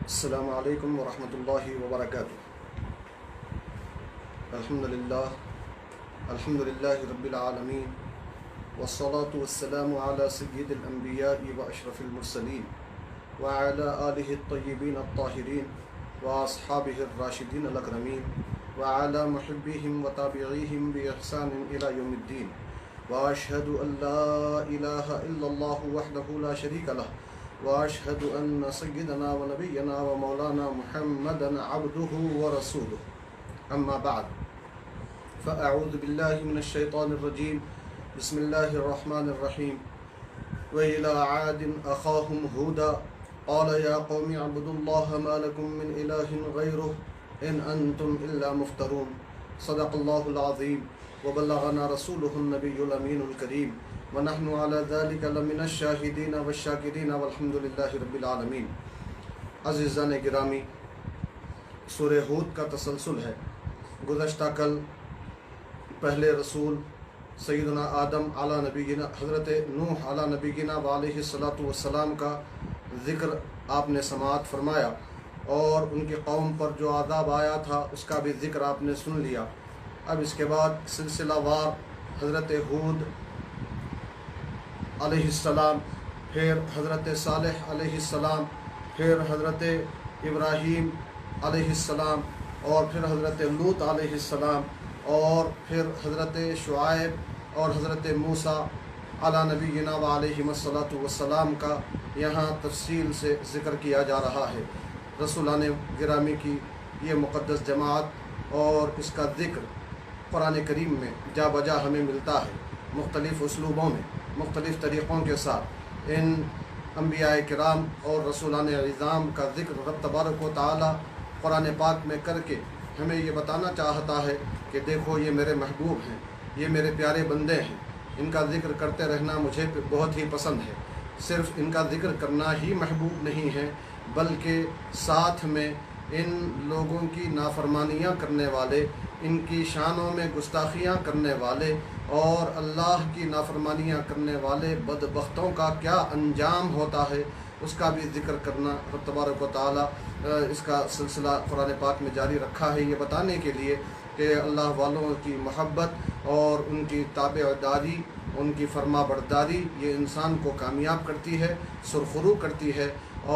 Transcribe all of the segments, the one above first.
السلام علیکم ورحمۃ اللہ وبرکاتہ۔ الحمد للہ رب العالمین، والصلاة والسلام على سید الانبیاء واشرف المرسلین وعلى آلہ الطیبین الطاہرین واصحابہ الراشدین الاکرمین وعلى محبیہم وتابعیہم بإحسان إلی یوم الدین، واشہد ان لا الہ الا اللہ وحدہ لا شریک لہ، واشہد ان سیدنا ونبینا ومولانا محمدا عبدہ ورسولہ، اما بعد فاعوذ باللہ من الشیطان الرجیم، بسم اللہ الرحمن الرحیم۔ وإلى عاد أخاهم هودا قال يا قوم اعبدوا الله ما لكم من إله غيره إن أنتم إلا مفترون، صدق الله العظيم وبلغنا رسوله النبي الأمين الكريم ونحن على ذلك لمن الشاهدين والشاكرين والحمد لله رب العالمين۔ عزیزان گرامی، سورہ ہود کا تسلسل ہے۔ گزشتہ کل پہلے رسول سیدنا آدم علی نبینا، حضرت نوح علی نبینا وعلیہ الصلاۃ والسلام کا ذکر آپ نے سماعت فرمایا، اور ان کی قوم پر جو عذاب آیا تھا اس کا بھی ذکر آپ نے سن لیا۔ اب اس کے بعد سلسلہ وار حضرت ہود علیہ السلام، پھر حضرت صالح علیہ السلام، پھر حضرت ابراہیم علیہ السلام، اور پھر حضرت لوط علیہ السلام، اور پھر حضرت شعیب اور حضرت موسیٰ علی نبینا وعلیہم الصلاۃ والسلام کا یہاں تفصیل سے ذکر کیا جا رہا ہے۔ رسولان گرامی کی یہ مقدس جماعت اور اس کا ذکر قرآن کریم میں جا بجا ہمیں ملتا ہے، مختلف اسلوبوں میں، مختلف طریقوں کے ساتھ۔ ان انبیاء کرام اور رسولان اعظام کا ذکر رب تبارک و تعالی قرآن پاک میں کر کے ہمیں یہ بتانا چاہتا ہے کہ دیکھو یہ میرے محبوب ہیں، یہ میرے پیارے بندے ہیں، ان کا ذکر کرتے رہنا مجھے بہت ہی پسند ہے۔ صرف ان کا ذکر کرنا ہی محبوب نہیں ہے، بلکہ ساتھ میں ان لوگوں کی نافرمانیاں کرنے والے، ان کی شانوں میں گستاخیاں کرنے والے اور اللہ کی نافرمانیاں کرنے والے بدبختوں کا کیا انجام ہوتا ہے اس کا بھی ذکر کرنا رب تبارک و تعالی اس کا سلسلہ قرآن پاک میں جاری رکھا ہے، یہ بتانے کے لیے کہ اللہ والوں کی محبت اور ان کی تابع داری، ان کی فرما برداری یہ انسان کو کامیاب کرتی ہے، سرخرو کرتی ہے،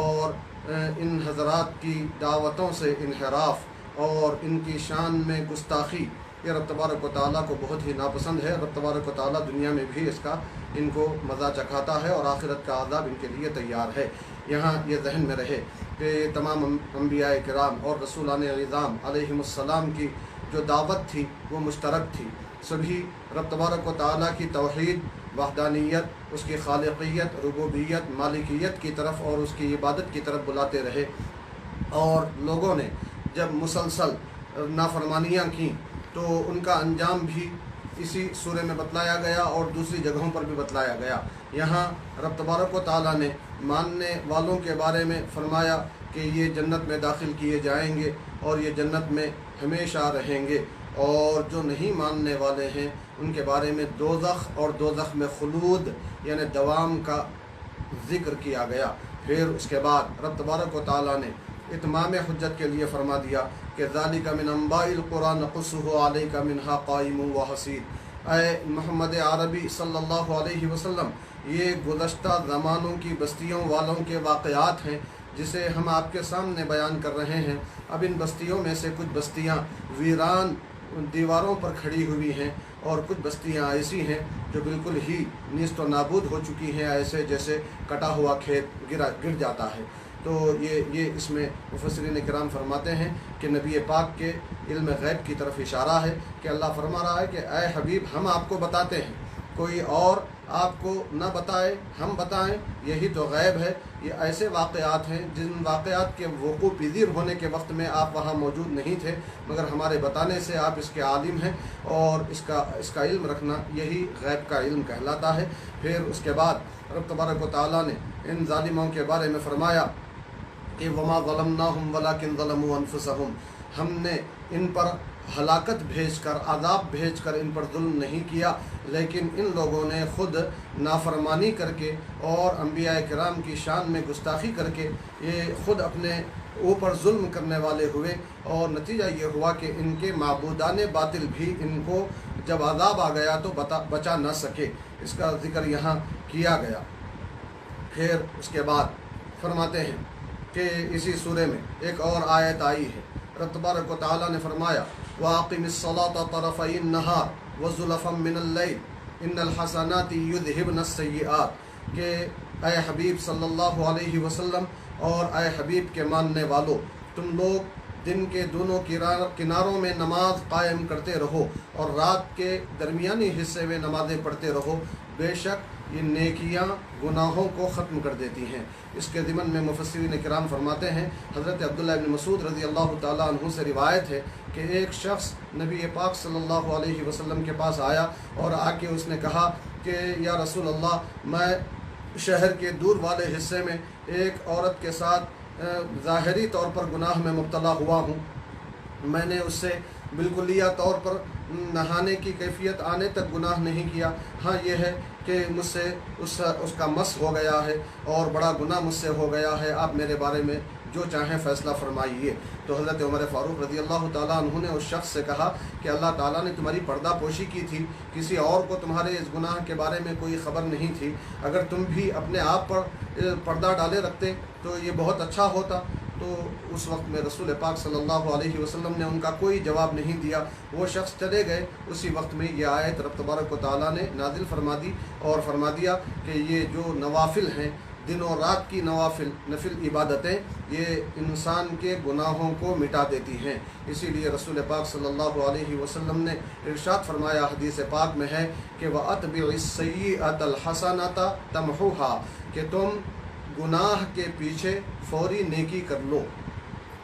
اور ان حضرات کی دعوتوں سے انحراف اور ان کی شان میں گستاخی یہ رب تبارک و تعالیٰ کو بہت ہی ناپسند ہے۔ رب تبارک و تعالیٰ دنیا میں بھی اس کا ان کو مزہ چکھاتا ہے اور آخرت کا عذاب ان کے لیے تیار ہے۔ یہاں یہ ذہن میں رہے کہ تمام انبیاء کرام اور رسولان اعظام علیہم السلام کی جو دعوت تھی وہ مشترک تھی، سبھی رب تبارک و تعالیٰ کی توحید، وحدانیت، اس کی خالقیت، ربوبیت، مالکیت کی طرف اور اس کی عبادت کی طرف بلاتے رہے، اور لوگوں نے جب مسلسل نافرمانیاں کیں تو ان کا انجام بھی اسی سورہ میں بتلایا گیا اور دوسری جگہوں پر بھی بتلایا گیا۔ یہاں رب تبارک و تعالیٰ نے ماننے والوں کے بارے میں فرمایا کہ یہ جنت میں داخل کیے جائیں گے اور یہ جنت میں ہمیشہ رہیں گے، اور جو نہیں ماننے والے ہیں ان کے بارے میں دوزخ اور دوزخ میں خلود یعنی دوام کا ذکر کیا گیا۔ پھر اس کے بعد رب تبارک و تعالیٰ نے اتمام حجت کے لیے فرما دیا کہ ذالک من انباء القرآن نقصہ علیک منہا قائم و حصید۔ اے محمد عربی صلی اللہ علیہ وسلم، یہ گزشتہ زمانوں کی بستیوں والوں کے واقعات ہیں جسے ہم آپ کے سامنے بیان کر رہے ہیں۔ اب ان بستیوں میں سے کچھ بستیاں ویران دیواروں پر کھڑی ہوئی ہیں، اور کچھ بستیاں ایسی ہیں جو بالکل ہی نیست و نابود ہو چکی ہیں، ایسے جیسے کٹا ہوا کھیت گر جاتا ہے۔ تو یہ اس میں مفسرین کرام فرماتے ہیں کہ نبی پاک کے علم غیب کی طرف اشارہ ہے کہ اللہ فرما رہا ہے کہ اے حبیب ہم آپ کو بتاتے ہیں، کوئی اور آپ کو نہ بتائے، ہم بتائیں، یہی تو غیب ہے۔ یہ ایسے واقعات ہیں جن واقعات کے وقوع پذیر ہونے کے وقت میں آپ وہاں موجود نہیں تھے، مگر ہمارے بتانے سے آپ اس کے عالم ہیں، اور اس کا علم رکھنا یہی غیب کا علم کہلاتا ہے۔ پھر اس کے بعد رب تبارک و تعالیٰ نے ان ظالموں کے بارے میں فرمایا کہ وما ظلمناہم ولکن ظلموا انفسہم، ہم نے ان پر ہلاکت بھیج کر، عذاب بھیج کر ان پر ظلم نہیں کیا، لیکن ان لوگوں نے خود نافرمانی کر کے اور انبیاء کرام کی شان میں گستاخی کر کے یہ خود اپنے اوپر ظلم کرنے والے ہوئے، اور نتیجہ یہ ہوا کہ ان کے معبودان باطل بھی ان کو جب عذاب آ گیا تو بچا نہ سکے۔ اس کا ذکر یہاں کیا گیا۔ پھر اس کے بعد فرماتے ہیں کہ اسی سورے میں ایک اور آیت آئی ہے، رب تبارک و تعالیٰ نے فرمایا وَأَقِمِ الصَّلَاةَ طَرَفَيِ النَّهَارِ وَزُلَفًا مِّنَ اللَّيْلِ إِنَّ الْحَسَنَاتِ يُذْهِبْنَ السَّيِّئَاتِ، کہ اے حبیب صلی اللہ علیہ وسلم اور اے حبیب کے ماننے والو، تم لوگ دن کے دونوں کناروں میں نماز قائم کرتے رہو اور رات کے درمیانی حصے میں نمازیں پڑھتے رہو، بے شک یہ نیکیاں گناہوں کو ختم کر دیتی ہیں۔ اس کے ضمن میں مفسرین کرام فرماتے ہیں، حضرت عبداللہ بن مسعود رضی اللہ تعالیٰ عنہ سے روایت ہے کہ ایک شخص نبی پاک صلی اللہ علیہ وسلم کے پاس آیا اور آ کے اس نے کہا کہ یا رسول اللہ، میں شہر کے دور والے حصے میں ایک عورت کے ساتھ ظاہری طور پر گناہ میں مبتلا ہوا ہوں، میں نے اس سے بالکلیہ طور پر نہانے کی کیفیت آنے تک گناہ نہیں کیا، ہاں یہ ہے کہ مجھ سے اس کا مس ہو گیا ہے اور بڑا گناہ مجھ سے ہو گیا ہے، آپ میرے بارے میں جو چاہیں فیصلہ فرمائیے۔ تو حضرت عمر فاروق رضی اللہ تعالیٰ عنہ نے اس شخص سے کہا کہ اللہ تعالیٰ نے تمہاری پردہ پوشی کی تھی، کسی اور کو تمہارے اس گناہ کے بارے میں کوئی خبر نہیں تھی، اگر تم بھی اپنے آپ پر پردہ ڈالے رکھتے تو یہ بہت اچھا ہوتا۔ تو اس وقت میں رسول پاک صلی اللہ علیہ وسلم نے ان کا کوئی جواب نہیں دیا، وہ شخص چلے گئے۔ اسی وقت میں یہ آیت رب تبارک و تعالیٰ نے نازل فرما دی اور فرما دیا کہ یہ جو نوافل ہیں، دن و رات کی نفل عبادتیں، یہ انسان کے گناہوں کو مٹا دیتی ہیں۔ اسی لیے رسول پاک صلی اللہ علیہ وسلم نے ارشاد فرمایا، حدیث پاک میں ہے کہ وَأَتْبِعِ السَّيِّئَةَ الْحَسَنَةَ تَمْحُوهَا، کہ تم گناہ کے پیچھے فوری نیکی کر لو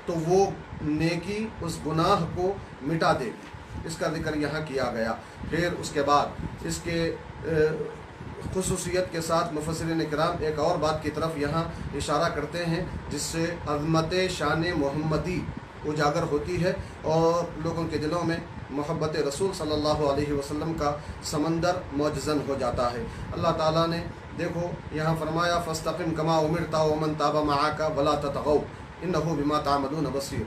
تو وہ نیکی اس گناہ کو مٹا دے گی۔ اس کا ذکر یہاں کیا گیا۔ پھر اس کے بعد اس کے خصوصیت کے ساتھ مفسرین کرام ایک اور بات کی طرف یہاں اشارہ کرتے ہیں، جس سے عظمت شان محمدی اجاگر ہوتی ہے اور لوگوں کے دلوں میں محبت رسول صلی اللہ علیہ وسلم کا سمندر موجزن ہو جاتا ہے۔ اللہ تعالیٰ نے دیکھو یہاں فرمایا فاستقم کما امرت ومن تاب معک ولا تطغوا انہ بما تعملون بصیر۔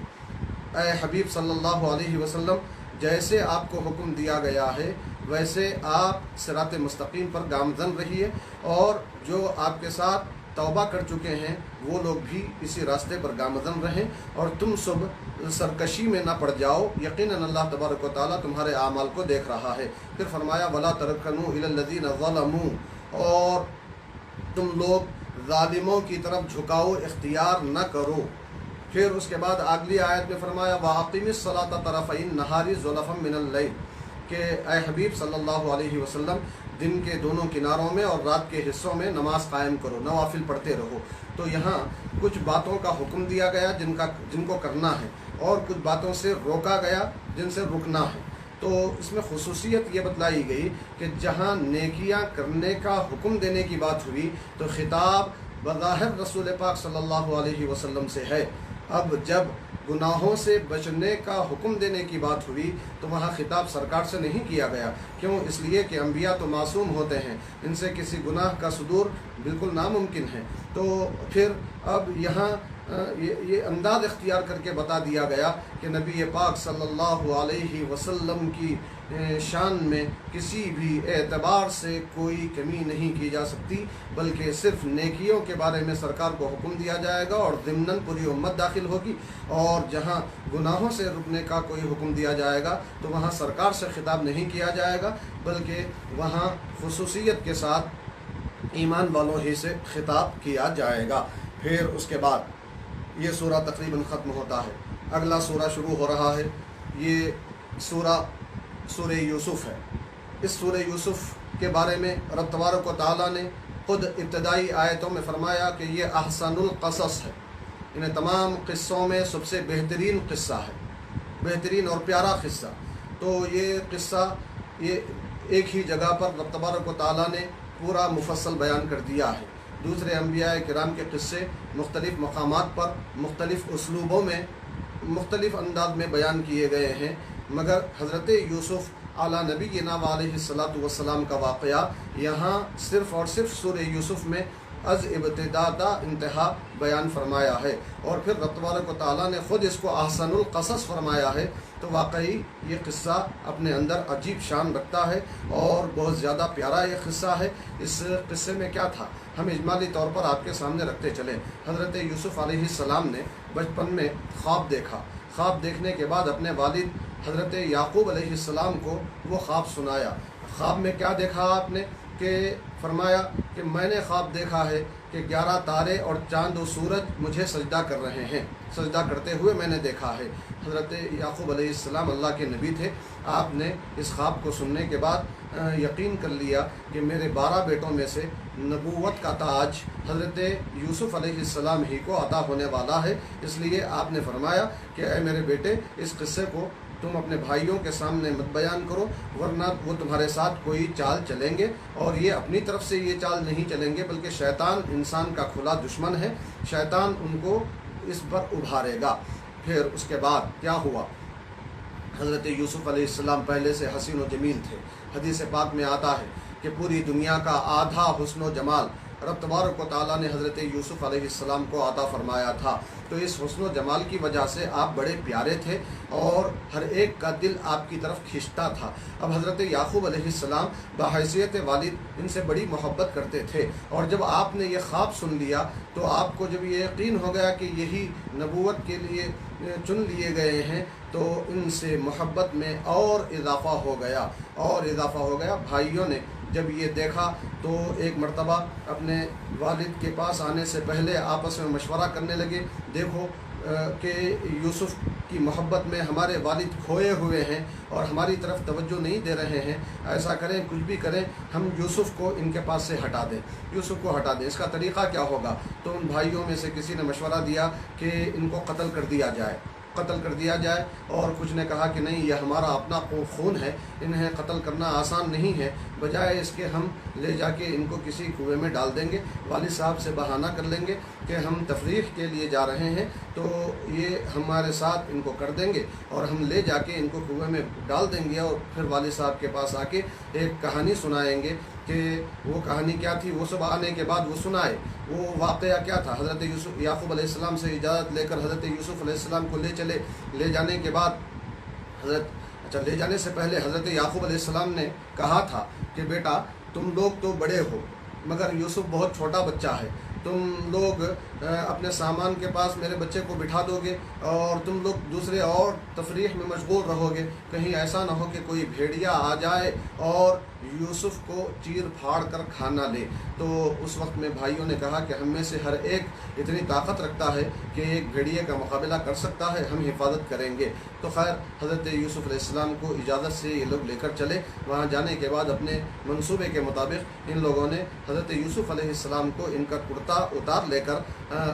اے حبیب صلی اللہ علیہ وسلم، جیسے آپ کو حکم دیا گیا ہے ویسے آپ صراط مستقیم پر گامزن رہیے، اور جو آپ کے ساتھ توبہ کر چکے ہیں وہ لوگ بھی اسی راستے پر گامزن رہیں، اور تم سب سرکشی میں نہ پڑ جاؤ، یقیناً اللہ تبارک و تعالیٰ تمہارے اعمال کو دیکھ رہا ہے۔ پھر فرمایا ولا ترکنوا الی الذین ظلموا، اور تم لوگ ظالموں کی طرف جھکاؤ اختیار نہ کرو۔ پھر اس کے بعد اگلی آیت میں فرمایا وَأَقِمِ الصَّلَاةَ طَرَفَيِ النَّهَارِ زُلَفًا مِّنَ اللَّيْلِ، کہ اے حبیب صلی اللہ علیہ وسلم دن کے دونوں کناروں میں اور رات کے حصوں میں نماز قائم کرو، نوافل پڑھتے رہو۔ تو یہاں کچھ باتوں کا حکم دیا گیا جن کو کرنا ہے، اور کچھ باتوں سے روکا گیا جن سے رکنا ہے۔ تو اس میں خصوصیت یہ بتلائی گئی کہ جہاں نیکیاں کرنے کا حکم دینے کی بات ہوئی تو خطاب بظاہر رسول پاک صلی اللہ علیہ وسلم سے ہے، اب جب گناہوں سے بچنے کا حکم دینے کی بات ہوئی تو وہاں خطاب سرکار سے نہیں کیا گیا۔ کیوں؟ اس لیے کہ انبیاء تو معصوم ہوتے ہیں، ان سے کسی گناہ کا صدور بالکل ناممکن ہے۔ تو پھر اب یہاں یہ انداز اختیار کر کے بتا دیا گیا کہ نبی پاک صلی اللہ علیہ وسلم کی شان میں کسی بھی اعتبار سے کوئی کمی نہیں کی جا سکتی، بلکہ صرف نیکیوں کے بارے میں سرکار کو حکم دیا جائے گا اور ضمناً پوری امت داخل ہوگی، اور جہاں گناہوں سے رکنے کا کوئی حکم دیا جائے گا تو وہاں سرکار سے خطاب نہیں کیا جائے گا، بلکہ وہاں خصوصیت کے ساتھ ایمان والوں ہی سے خطاب کیا جائے گا۔ پھر اس کے بعد یہ سورہ تقریباً ختم ہوتا ہے، اگلا سورہ شروع ہو رہا ہے۔ یہ سورہ یوسف ہے۔ اس سورہ یوسف کے بارے میں رب تبارک و تعالیٰ نے خود ابتدائی آیتوں میں فرمایا کہ یہ احسن القصص ہے، انہیں تمام قصوں میں سب سے بہترین قصہ ہے، بہترین اور پیارا قصہ۔ تو یہ قصہ یہ ایک ہی جگہ پر رب تبارک و تعالیٰ نے پورا مفصل بیان کر دیا ہے۔ دوسرے انبیاء کرام کے قصے مختلف مقامات پر مختلف اسلوبوں میں مختلف انداز میں بیان کیے گئے ہیں، مگر حضرت یوسف اعلیٰ نبینا علیہ السلام کا واقعہ یہاں صرف اور صرف سورہ یوسف میں از ابتدا تا انتہا بیان فرمایا ہے، اور پھر رب تبارک و تعالیٰ نے خود اس کو احسن القصص فرمایا ہے۔ تو واقعی یہ قصہ اپنے اندر عجیب شان رکھتا ہے اور بہت زیادہ پیارا یہ قصہ ہے۔ اس قصے میں کیا تھا ہم اجمالی طور پر آپ کے سامنے رکھتے چلیں۔ حضرت یوسف علیہ السلام نے بچپن میں خواب دیکھا، خواب دیکھنے کے بعد اپنے والد حضرت یعقوب علیہ السلام کو وہ خواب سنایا۔ خواب میں کیا دیکھا آپ نے کہ فرمایا کہ میں نے خواب دیکھا ہے کہ 11 تارے اور چاند و سورج مجھے سجدہ کر رہے ہیں، سجدہ کرتے ہوئے میں نے دیکھا ہے۔ حضرت یعقوب علیہ السلام اللہ کے نبی تھے، آپ نے اس خواب کو سننے کے بعد یقین کر لیا کہ میرے 12 بیٹوں میں سے نبوت کا تاج حضرت یوسف علیہ السلام ہی کو عطا ہونے والا ہے۔ اس لیے آپ نے فرمایا کہ اے میرے بیٹے، اس قصے کو تم اپنے بھائیوں کے سامنے مت بیان کرو، ورنہ وہ تمہارے ساتھ کوئی چال چلیں گے، اور یہ اپنی طرف سے یہ چال نہیں چلیں گے، بلکہ شیطان انسان کا کھلا دشمن ہے، شیطان ان کو اس پر ابھارے گا۔ پھر اس کے بعد کیا ہوا؟ حضرت یوسف علیہ السلام پہلے سے حسین و جمیل تھے۔ حدیث پاک میں آتا ہے کہ پوری دنیا کا آدھا حسن و جمال رب تبارک و تعالیٰ نے حضرت یوسف علیہ السلام کو عطا فرمایا تھا۔ تو اس حسن و جمال کی وجہ سے آپ بڑے پیارے تھے اور ہر ایک کا دل آپ کی طرف کھنچتا تھا۔ اب حضرت یعقوب علیہ السلام بحیثیت والد ان سے بڑی محبت کرتے تھے، اور جب آپ نے یہ خواب سن لیا تو آپ کو جب یہ یقین ہو گیا کہ یہی نبوت کے لیے چن لیے گئے ہیں، تو ان سے محبت میں اور اضافہ ہو گیا۔ بھائیوں نے جب یہ دیکھا تو ایک مرتبہ اپنے والد کے پاس آنے سے پہلے آپس میں مشورہ کرنے لگے، دیکھو کہ یوسف کی محبت میں ہمارے والد کھوئے ہوئے ہیں اور ہماری طرف توجہ نہیں دے رہے ہیں، ایسا کریں، کچھ بھی کریں، ہم یوسف کو ان کے پاس سے ہٹا دیں، یوسف کو ہٹا دیں۔ اس کا طریقہ کیا ہوگا؟ تو ان بھائیوں میں سے کسی نے مشورہ دیا کہ ان کو قتل کر دیا جائے، اور کچھ نے کہا کہ نہیں، یہ ہمارا اپنا خون ہے، انہیں قتل کرنا آسان نہیں ہے، بجائے اس کے ہم لے جا کے ان کو کسی کنویں میں ڈال دیں گے، والد صاحب سے بہانہ کر لیں گے کہ ہم تفریح کے لیے جا رہے ہیں، تو یہ ہمارے ساتھ ان کو کر دیں گے اور ہم لے جا کے ان کو کنویں میں ڈال دیں گے، اور پھر والد صاحب کے پاس آ کے ایک کہانی سنائیں گے کہ وہ کہانی کیا تھی۔ وہ سب آنے کے بعد وہ سنائے وہ واقعہ کیا تھا۔ حضرت یعقوب علیہ السلام سے اجازت لے کر حضرت یوسف علیہ السلام کو لے چلے۔ لے جانے کے بعد لے جانے سے پہلے حضرت یعقوب علیہ السلام نے کہا تھا کہ بیٹا، تم لوگ تو بڑے ہو مگر یوسف بہت چھوٹا بچہ ہے، تم لوگ اپنے سامان کے پاس میرے بچے کو بٹھا دو گے اور تم لوگ دوسرے اور تفریح میں مشغول رہو گے، کہیں ایسا نہ ہو کہ کوئی بھیڑیا آ جائے اور یوسف کو چیر پھاڑ کر کھا نہ لے۔ تو اس وقت میں بھائیوں نے کہا کہ ہم میں سے ہر ایک اتنی طاقت رکھتا ہے کہ ایک بھیڑیے کا مقابلہ کر سکتا ہے، ہم حفاظت کریں گے۔ تو خیر حضرت یوسف علیہ السلام کو اجازت سے یہ لوگ لے کر چلے۔ وہاں جانے کے بعد اپنے منصوبے کے مطابق ان لوگوں نے حضرت یوسف علیہ السلام کو ان کا کرتا اتار لے کر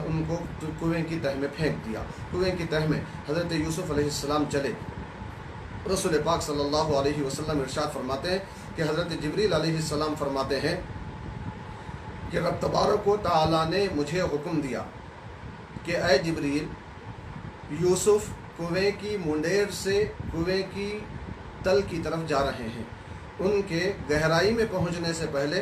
ان کو کنویں کی تہ میں پھینک دیا۔ کنویں کی تہ میں حضرت یوسف علیہ السلام چلے۔ رسول پاک صلی اللہ علیہ وسلم ارشاد فرماتے ہیں کہ حضرت جبریل علیہ السلام فرماتے ہیں کہ رب تبارک و تعالیٰ نے مجھے حکم دیا کہ اے جبریل، یوسف کنویں کی منڈیر سے کنویں کی تل کی طرف جا رہے ہیں، ان کے گہرائی میں پہنچنے سے پہلے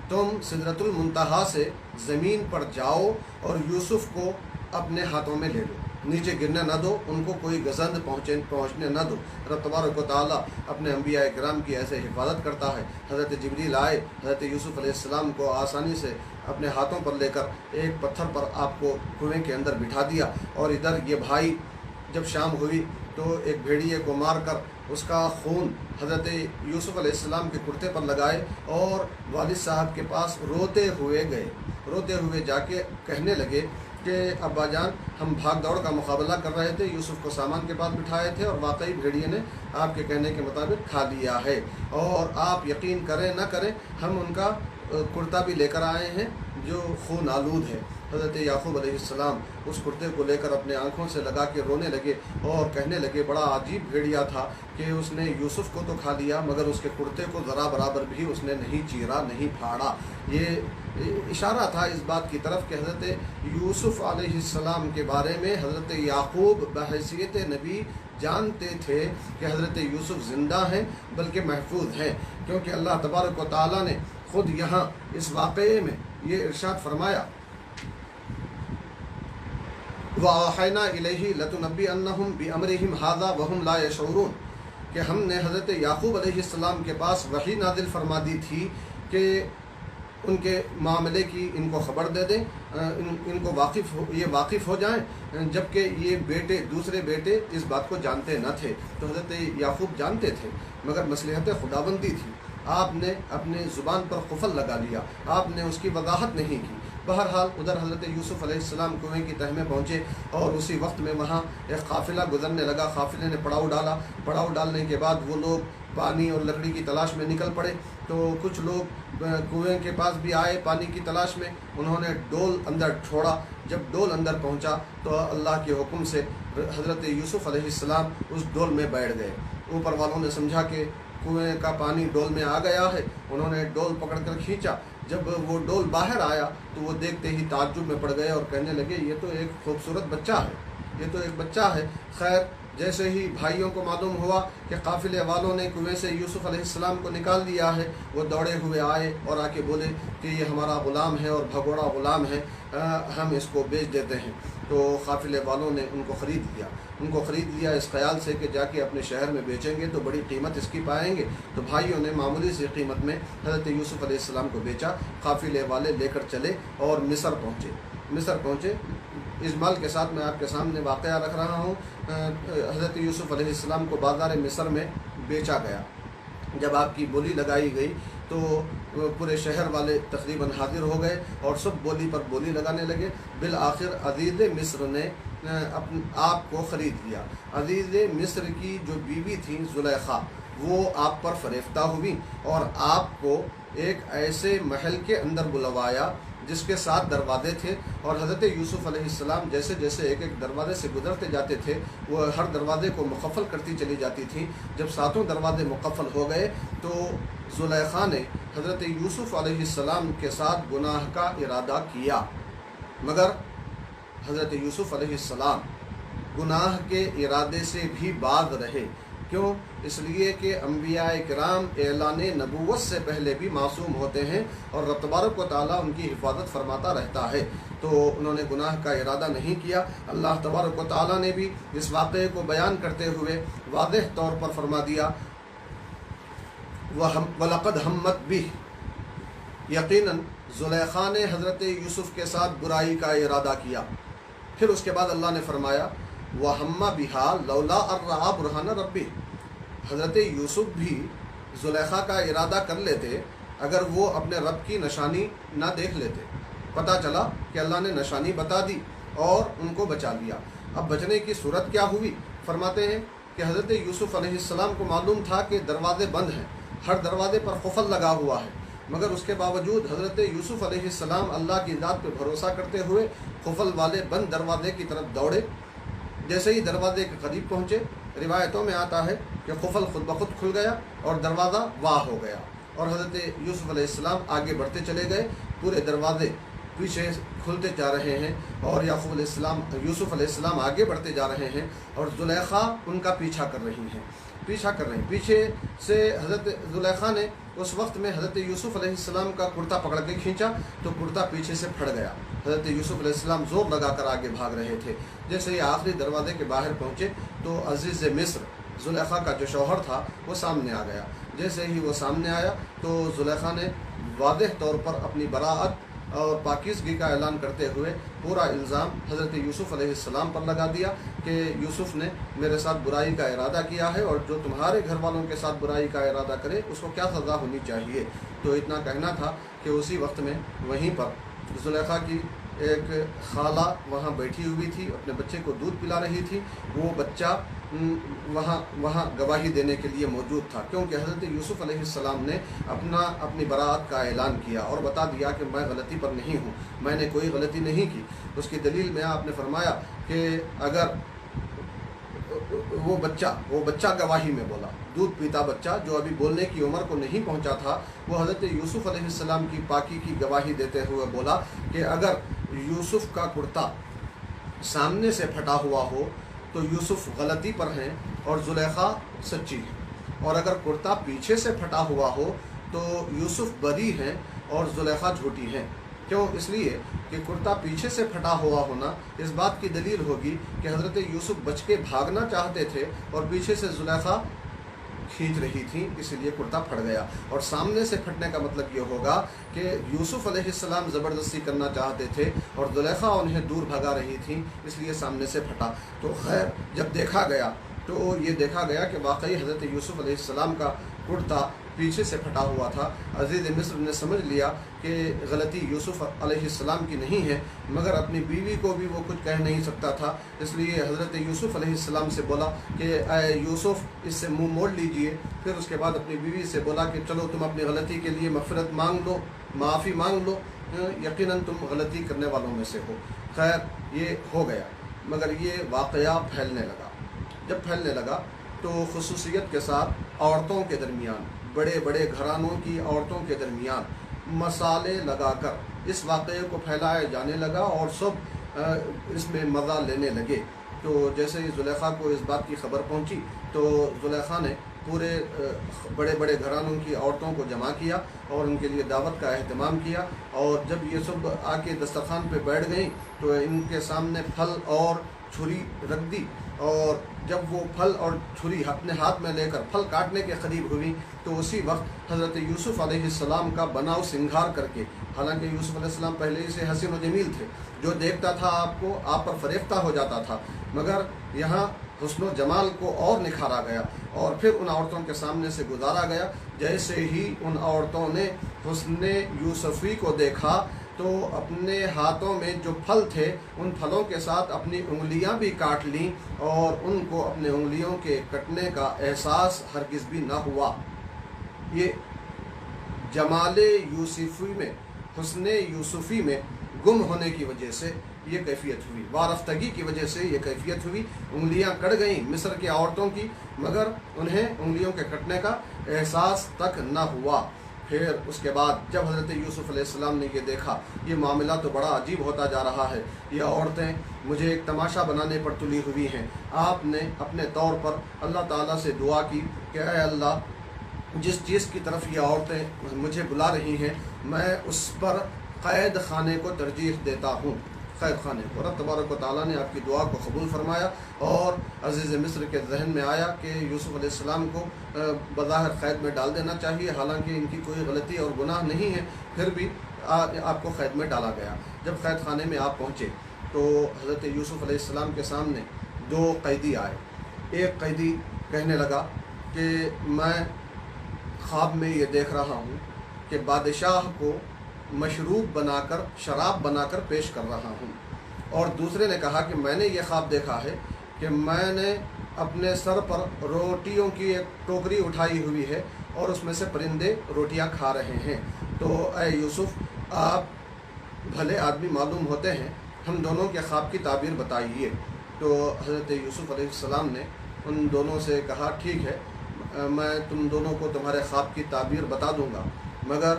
تم سدرۃ المنتہا سے زمین پر جاؤ اور یوسف کو اپنے ہاتھوں میں لے لو، نیچے گرنے نہ دو، ان کو کوئی گزند پہنچنے نہ دو۔ رب تبارک و تعالیٰ اپنے انبیاء کرام کی ایسے حفاظت کرتا ہے۔ حضرت جبریل آئے، حضرت یوسف علیہ السلام کو آسانی سے اپنے ہاتھوں پر لے کر ایک پتھر پر آپ کو کنویں کے اندر بٹھا دیا، اور ادھر یہ بھائی جب شام ہوئی تو ایک بھیڑیے کو مار کر اس کا خون حضرت یوسف علیہ السلام کے کرتے پر لگائے اور والد صاحب کے پاس روتے ہوئے جا کے کہنے لگے کہ ابا جان، ہم بھاگ دوڑ کا مقابلہ کر رہے تھے، یوسف کو سامان کے پاس بٹھائے تھے اور واقعی بھیڑیے نے آپ کے کہنے کے مطابق کھا لیا ہے، اور آپ یقین کریں نہ کریں، ہم ان کا کرتا بھی لے کر آئے ہیں، جو خون آلود ہے۔ حضرت یعقوب علیہ السلام اس کرتے کو لے کر اپنے آنکھوں سے لگا کے رونے لگے اور کہنے لگے بڑا عجیب بھیڑیا تھا کہ اس نے یوسف کو تو کھا لیا مگر اس کے کرتے کو ذرا برابر بھی اس نے نہیں چیرا، نہیں پھاڑا۔ یہ اشارہ تھا اس بات کی طرف کہ حضرت یوسف علیہ السلام کے بارے میں حضرت یعقوب بحیثیت نبی جانتے تھے کہ حضرت یوسف زندہ ہیں بلکہ محفوظ ہیں، کیونکہ اللہ تبارک و تعالیٰ نے خود یہاں اس واقعے میں یہ ارشاد فرمایا وَأَوْحَيْنَا إِلَيْهِ لَتُنَبِّئَنَّهُمْ بِأَمْرِهِمْ هَذَا وَهُمْ لَا يَشْعُرُونَ کہ ہم نے حضرت یعقوب علیہ السلام کے پاس وحی نازل فرما دی تھی کہ ان کے معاملے کی ان کو خبر دے دیں، ان کو واقف ہو جائیں، جبکہ یہ بیٹے دوسرے بیٹے اس بات کو جانتے نہ تھے۔ تو حضرت یعقوب جانتے تھے مگر مصلحت خداوندی تھی، آپ نے اپنے زبان پر قفل لگا لیا، آپ نے اس کی وضاحت نہیں کی۔ بہرحال ادھر حضرت یوسف علیہ السلام کنویں کی تہ میں پہنچے اور اسی وقت میں وہاں ایک قافلہ گزرنے لگا، قافلے نے پڑاؤ ڈالا، پڑاؤ ڈالنے کے بعد وہ لوگ پانی اور لکڑی کی تلاش میں نکل پڑے۔ تو کچھ لوگ کنویں کے پاس بھی آئے پانی کی تلاش میں، انہوں نے ڈول اندر چھوڑا، جب ڈول اندر پہنچا تو اللہ کے حکم سے حضرت یوسف علیہ السلام اس ڈول میں بیٹھ گئے۔ اوپر والوں نے سمجھا کہ کنویں کا پانی ڈول میں آ گیا ہے، انہوں نے ڈول پکڑ کر کھینچا، جب وہ ڈول باہر آیا تو وہ دیکھتے ہی تعجب میں پڑ گئے اور کہنے لگے یہ تو ایک خوبصورت بچہ ہے، یہ تو ایک بچہ ہے۔ خیر جیسے ہی بھائیوں کو معلوم ہوا کہ قافلے والوں نے کنویں سے یوسف علیہ السلام کو نکال دیا ہے، وہ دوڑے ہوئے آئے اور آ کے بولے کہ یہ ہمارا غلام ہے اور بھگوڑا غلام ہے، ہم اس کو بیچ دیتے ہیں۔ تو قافلے والوں نے ان کو خرید لیا اس خیال سے کہ جا کے اپنے شہر میں بیچیں گے تو بڑی قیمت اس کی پائیں گے۔ تو بھائیوں نے معمولی سی قیمت میں حضرت یوسف علیہ السلام کو بیچا، قافلے والے لے کر چلے اور مصر پہنچے۔ اس مال کے ساتھ میں آپ کے سامنے واقعہ رکھ رہا ہوں۔ حضرت یوسف علیہ السلام کو بازار مصر میں بیچا گیا۔ جب آپ کی بولی لگائی گئی تو پورے شہر والے تقریباً حاضر ہو گئے اور سب بولی پر بولی لگانے لگے۔ بالآخر عزیز مصر نے آپ کو خرید لیا۔ عزیز مصر کی جو بیوی تھی زلیخا، وہ آپ پر فریفتہ ہوئی اور آپ کو ایک ایسے محل کے اندر بلوایا جس کے 7 دروازے تھے، اور حضرت یوسف علیہ السلام جیسے جیسے ایک دروازے سے گزرتے جاتے تھے وہ ہر دروازے کو مقفل کرتی چلی جاتی تھی۔ جب 7 دروازے مقفل ہو گئے تو زلیخا نے حضرت یوسف علیہ السلام کے ساتھ گناہ کا ارادہ کیا، مگر حضرت یوسف علیہ السلام گناہ کے ارادے سے بھی باز رہے۔ کیوں؟ اس لیے کہ انبیاء کرام اعلان نبوت سے پہلے بھی معصوم ہوتے ہیں اور رب تبارک و تعالیٰ ان کی حفاظت فرماتا رہتا ہے، تو انہوں نے گناہ کا ارادہ نہیں کیا۔ اللہ تبارک و تعالیٰ نے بھی اس واقعے کو بیان کرتے ہوئے واضح طور پر فرما دیا وَلَقَدْ هَمَّتْ بِهِ، یقیناً زلیخا نے حضرت یوسف کے ساتھ برائی کا ارادہ کیا۔ پھر اس کے بعد اللہ نے فرمایا وَهَمَّ بِهَا لَوْلَا أَن رَأَىٰ بُرْهَانَ رَبِّهِ، حضرت یوسف بھی زلیخا کا ارادہ کر لیتے اگر وہ اپنے رب کی نشانی نہ دیکھ لیتے۔ پتہ چلا کہ اللہ نے نشانی بتا دی اور ان کو بچا لیا۔ اب بچنے کی صورت کیا ہوئی؟ فرماتے ہیں کہ حضرت یوسف علیہ السلام کو معلوم تھا کہ دروازے بند ہیں، ہر دروازے پر قفل لگا ہوا ہے، مگر اس کے باوجود حضرت یوسف علیہ السلام اللہ کی ذات پہ بھروسہ کرتے ہوئے قفل والے بند دروازے کی طرف دوڑے۔ جیسے ہی دروازے کے قریب پہنچے، روایتوں میں آتا ہے کہ قفل خود بخود کھل گیا اور دروازہ واہ ہو گیا، اور حضرت یوسف علیہ السلام آگے بڑھتے چلے گئے، پورے دروازے پیچھے کھلتے جا رہے ہیں اور یوسف علیہ السلام آگے بڑھتے جا رہے ہیں اور زلیخا ان کا پیچھا کر رہی ہیں۔ پیچھے سے حضرت زلیخا نے اس وقت میں حضرت یوسف علیہ السلام کا کرتا پکڑ کے کھینچا تو کرتا پیچھے سے پھٹ گیا۔ حضرت یوسف علیہ السلام زور لگا کر آگے بھاگ رہے تھے۔ جیسے ہی آخری دروازے کے باہر پہنچے تو عزیز مصر زلیخا کا جو شوہر تھا وہ سامنے آ گیا۔ جیسے ہی وہ سامنے آیا تو زلیخا نے واضح طور پر اپنی براءت اور پاکیزگی کا اعلان کرتے ہوئے پورا الزام حضرت یوسف علیہ السلام پر لگا دیا کہ یوسف نے میرے ساتھ برائی کا ارادہ کیا ہے اور جو تمہارے گھر والوں کے ساتھ برائی کا ارادہ کرے اس کو کیا سزا ہونی چاہیے۔ تو اتنا کہنا تھا کہ اسی وقت میں وہیں پر زلیخا کی ایک خالہ وہاں بیٹھی ہوئی تھی، اپنے بچے کو دودھ پلا رہی تھی۔ وہ بچہ وہاں گواہی دینے کے لیے موجود تھا، کیونکہ حضرت یوسف علیہ السلام نے اپنی براءت کا اعلان کیا اور بتا دیا کہ میں غلطی پر نہیں ہوں، میں نے کوئی غلطی نہیں کی۔ اس کی دلیل میں آپ نے فرمایا کہ اگر وہ بچہ گواہی میں بولا، دودھ پیتا بچہ جو ابھی بولنے کی عمر کو نہیں پہنچا تھا، وہ حضرت یوسف علیہ السلام کی پاکی کی گواہی دیتے ہوئے بولا کہ اگر یوسف کا کرتا سامنے سے پھٹا ہوا ہو تو یوسف غلطی پر ہیں اور زلیخا سچی ہے، اور اگر کرتا پیچھے سے پھٹا ہوا ہو تو یوسف بری ہیں اور زلیخا جھوٹی ہیں۔ کیوں؟ اس لیے کہ کرتا پیچھے سے پھٹا ہوا ہونا اس بات کی دلیل ہوگی کہ حضرت یوسف بچ کے بھاگنا چاہتے تھے اور پیچھے سے زلیخا کھینچ رہی تھی، اس لیے کرتا پھٹ گیا، اور سامنے سے پھٹنے کا مطلب یہ ہوگا کہ یوسف علیہ السلام زبردستی کرنا چاہتے تھے اور زلیخا انہیں دور بھگا رہی تھی، اس لیے سامنے سے پھٹا۔ تو خیر جب دیکھا گیا تو یہ دیکھا گیا کہ واقعی حضرت یوسف علیہ السلام کا کرتا پیچھے سے پھٹا ہوا تھا۔ عزیز مصر نے سمجھ لیا کہ غلطی یوسف علیہ السلام کی نہیں ہے، مگر اپنی بیوی کو بھی وہ کچھ کہہ نہیں سکتا تھا، اس لیے حضرت یوسف علیہ السلام سے بولا کہ اے یوسف اس سے منہ موڑ لیجئے۔ پھر اس کے بعد اپنی بیوی سے بولا کہ چلو تم اپنی غلطی کے لیے مغفرت مانگ لو، معافی مانگ لو، یقیناً تم غلطی کرنے والوں میں سے ہو۔ خیر یہ ہو گیا، مگر یہ واقعہ پھیلنے لگا۔ جب پھیلنے لگا تو خصوصیت کے ساتھ عورتوں کے درمیان، بڑے بڑے گھرانوں کی عورتوں کے درمیان مسالے لگا کر اس واقعے کو پھیلایا جانے لگا اور سب اس میں مزہ لینے لگے۔ تو جیسے ہی زلیخا کو اس بات کی خبر پہنچی تو زلیخا نے پورے بڑے بڑے گھرانوں کی عورتوں کو جمع کیا اور ان کے لیے دعوت کا اہتمام کیا، اور جب یہ سب آ کے دسترخوان پہ بیٹھ گئیں تو ان کے سامنے پھل اور چھری رکھ دی، اور جب وہ پھل اور چھری اپنے ہاتھ میں لے کر پھل کاٹنے کے قریب ہوئی تو اسی وقت حضرت یوسف علیہ السلام کا بناؤ سنگھار کر کے، حالانکہ یوسف علیہ السلام پہلے ہی سے حسین و جمیل تھے، جو دیکھتا تھا آپ پر فریفتہ ہو جاتا تھا، مگر یہاں حسن و جمال کو اور نکھارا گیا اور پھر ان عورتوں کے سامنے سے گزارا گیا۔ جیسے ہی ان عورتوں نے حسن یوسفی کو دیکھا تو اپنے ہاتھوں میں جو پھل تھے ان پھلوں کے ساتھ اپنی انگلیاں بھی کاٹ لیں، اور ان کو اپنے انگلیوں کے کٹنے کا احساس ہرگز بھی نہ ہوا۔ یہ جمال یوسفی میں، حسن یوسفی میں گم ہونے کی وجہ سے یہ کیفیت ہوئی، وارفتگی کی وجہ سے یہ کیفیت ہوئی۔ انگلیاں کٹ گئیں مصر کی عورتوں کی، مگر انہیں انگلیوں کے کٹنے کا احساس تک نہ ہوا۔ پھر اس کے بعد جب حضرت یوسف علیہ السلام نے یہ دیکھا، یہ معاملہ تو بڑا عجیب ہوتا جا رہا ہے، یہ عورتیں مجھے ایک تماشا بنانے پر تلی ہوئی ہیں۔ آپ نے اپنے طور پر اللہ تعالیٰ سے دعا کی کہ اے اللہ، جس چیز کی طرف یہ عورتیں مجھے بلا رہی ہیں میں اس پر قید خانے کو ترجیح دیتا ہوں، قید خانے کو۔ رب تبارک و تعالیٰ نے آپ کی دعا کو قبول فرمایا، اور عزیز مصر کے ذہن میں آیا کہ یوسف علیہ السلام کو بظاہر قید میں ڈال دینا چاہیے، حالانکہ ان کی کوئی غلطی اور گناہ نہیں ہے، پھر بھی آپ کو قید میں ڈالا گیا۔ جب قید خانے میں آپ پہنچے تو حضرت یوسف علیہ السلام کے سامنے دو قیدی آئے۔ ایک قیدی کہنے لگا کہ میں خواب میں یہ دیکھ رہا ہوں کہ بادشاہ کو مشروب بنا کر، شراب بنا کر پیش کر رہا ہوں، اور دوسرے نے کہا کہ میں نے یہ خواب دیکھا ہے کہ میں نے اپنے سر پر روٹیوں کی ایک ٹوکری اٹھائی ہوئی ہے اور اس میں سے پرندے روٹیاں کھا رہے ہیں۔ تو اے یوسف، آپ بھلے آدمی معلوم ہوتے ہیں، ہم دونوں کے خواب کی تعبیر بتائیے۔ تو حضرت یوسف علیہ السلام نے ان دونوں سے کہا ٹھیک ہے، میں تم دونوں کو تمہارے خواب کی تعبیر بتا دوں گا، مگر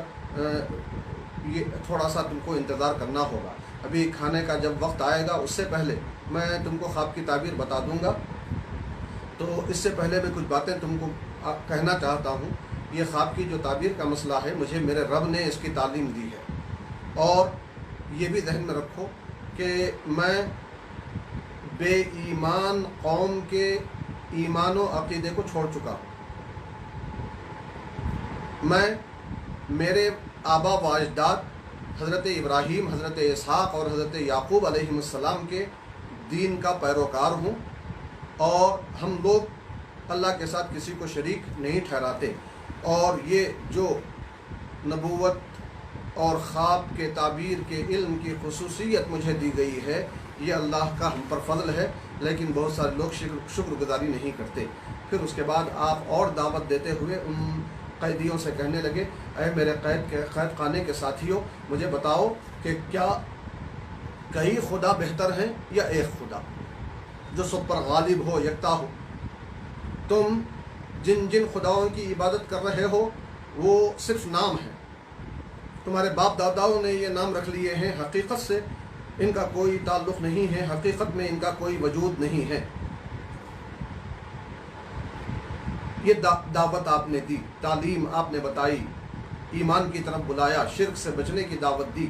یہ تھوڑا سا تم کو انتظار کرنا ہوگا، ابھی کھانے کا جب وقت آئے گا اس سے پہلے میں تم کو خواب کی تعبیر بتا دوں گا۔ تو اس سے پہلے میں کچھ باتیں تم کو کہنا چاہتا ہوں۔ یہ خواب کی جو تعبیر کا مسئلہ ہے، مجھے میرے رب نے اس کی تعلیم دی ہے، اور یہ بھی ذہن میں رکھو کہ میں بے ایمان قوم کے ایمان و عقیدے کو چھوڑ چکا ہوں۔ میں میرے آبا و اجداد حضرت ابراہیم، حضرت اسحاق اور حضرت یعقوب علیہ السلام کے دین کا پیروکار ہوں، اور ہم لوگ اللہ کے ساتھ کسی کو شریک نہیں ٹھہراتے، اور یہ جو نبوت اور خواب کے تعبیر کے علم کی خصوصیت مجھے دی گئی ہے، یہ اللہ کا ہم پر فضل ہے، لیکن بہت سارے لوگ شکر گزاری نہیں کرتے۔ پھر اس کے بعد آپ اور دعوت دیتے ہوئے ان قیدیوں سے کہنے لگے، اے میرے قید خانے کے ساتھیوں، مجھے بتاؤ کہ کیا کئی خدا بہتر ہیں یا ایک خدا جو سب پر غالب ہو، یکتا ہو؟ تم جن جن خداؤں کی عبادت کر رہے ہو وہ صرف نام ہے، تمہارے باپ داداؤں نے یہ نام رکھ لیے ہیں، حقیقت سے ان کا کوئی تعلق نہیں ہے، حقیقت میں ان کا کوئی وجود نہیں ہے۔ یہ دعوت آپ نے دی، تعلیم آپ نے بتائی، ایمان کی طرف بلایا، شرک سے بچنے کی دعوت دی۔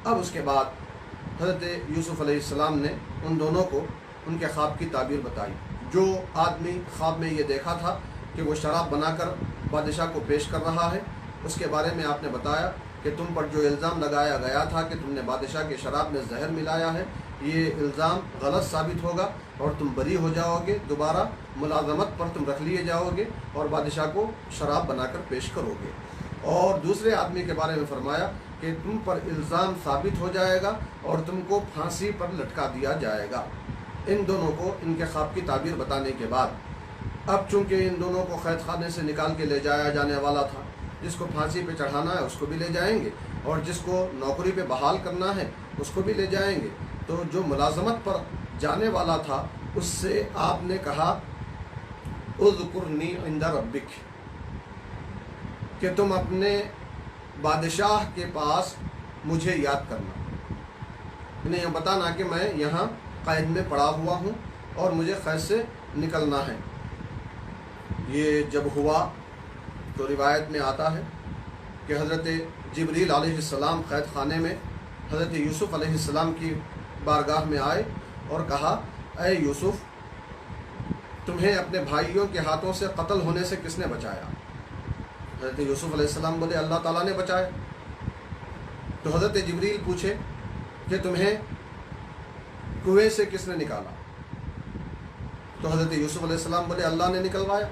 اب اس کے بعد حضرت یوسف علیہ السلام نے ان دونوں کو ان کے خواب کی تعبیر بتائی۔ جو آدمی خواب میں یہ دیکھا تھا کہ وہ شراب بنا کر بادشاہ کو پیش کر رہا ہے، اس کے بارے میں آپ نے بتایا کہ تم پر جو الزام لگایا گیا تھا کہ تم نے بادشاہ کے شراب میں زہر ملایا ہے، یہ الزام غلط ثابت ہوگا اور تم بری ہو جاؤ گے، دوبارہ ملازمت پر تم رکھ لیے جاؤ گے اور بادشاہ کو شراب بنا کر پیش کرو گے۔ اور دوسرے آدمی کے بارے میں فرمایا کہ تم پر الزام ثابت ہو جائے گا اور تم کو پھانسی پر لٹکا دیا جائے گا۔ ان دونوں کو ان کے خواب کی تعبیر بتانے کے بعد اب چونکہ ان دونوں کو قید خانے سے نکال کے لے جایا جانے والا تھا، جس کو پھانسی پہ چڑھانا ہے اس کو بھی لے جائیں گے اور جس کو نوکری پہ بحال کرنا ہے اس کو بھی لے جائیں گے، تو جو ملازمت پر جانے والا تھا اس سے آپ نے کہا اذکرنی عند ربک، کہ تم اپنے بادشاہ کے پاس مجھے یاد کرنا، انہیں یہ بتانا کہ میں یہاں قید میں پڑا ہوا ہوں اور مجھے قید سے نکلنا ہے۔ یہ جب ہوا تو روایت میں آتا ہے کہ حضرت جبریل علیہ السلام قید خانے میں حضرت یوسف علیہ السلام کی بارگاہ میں آئے اور کہا، اے یوسف، تمہیں اپنے بھائیوں کے ہاتھوں سے قتل ہونے سے کس نے بچایا؟ حضرت یوسف علیہ السلام بولے، اللہ تعالیٰ نے بچایا۔ تو حضرت جبریل پوچھے کہ تمہیں کنویں سے کس نے نکالا؟ تو حضرت یوسف علیہ السلام بولے، اللہ نے نکلوایا۔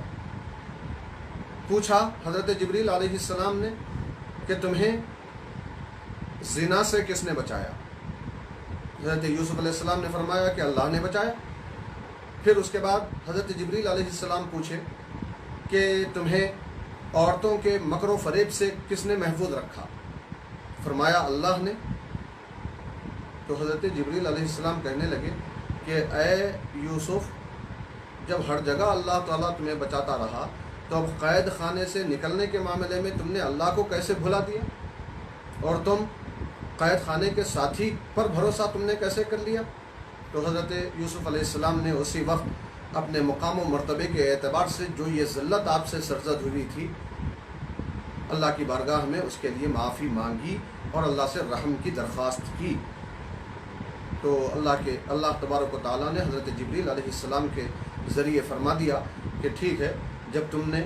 پوچھا حضرت جبریل علیہ السلام نے کہ تمہیں زنا سے کس نے بچایا؟ حضرت یوسف علیہ السلام نے فرمایا کہ اللہ نے بچایا۔ پھر اس کے بعد حضرت جبریل علیہ السلام پوچھے کہ تمہیں عورتوں کے مکر و فریب سے کس نے محفوظ رکھا؟ فرمایا اللہ نے۔ تو حضرت جبریل علیہ السلام کہنے لگے کہ اے یوسف، جب ہر جگہ اللہ تعالیٰ تمہیں بچاتا رہا تو اب قید خانے سے نکلنے کے معاملے میں تم نے اللہ کو کیسے بھلا دیا؟ اور تم قید خانے کے ساتھی پر بھروسہ تم نے کیسے کر لیا؟ تو حضرت یوسف علیہ السلام نے اسی وقت اپنے مقام و مرتبے کے اعتبار سے جو یہ ذلت آپ سے سرزد ہوئی تھی، اللہ کی بارگاہ میں اس کے لیے معافی مانگی اور اللہ سے رحم کی درخواست کی۔ تو اللہ تبارک و تعالیٰ نے حضرت جبریل علیہ السلام کے ذریعے فرما دیا کہ ٹھیک ہے، جب تم نے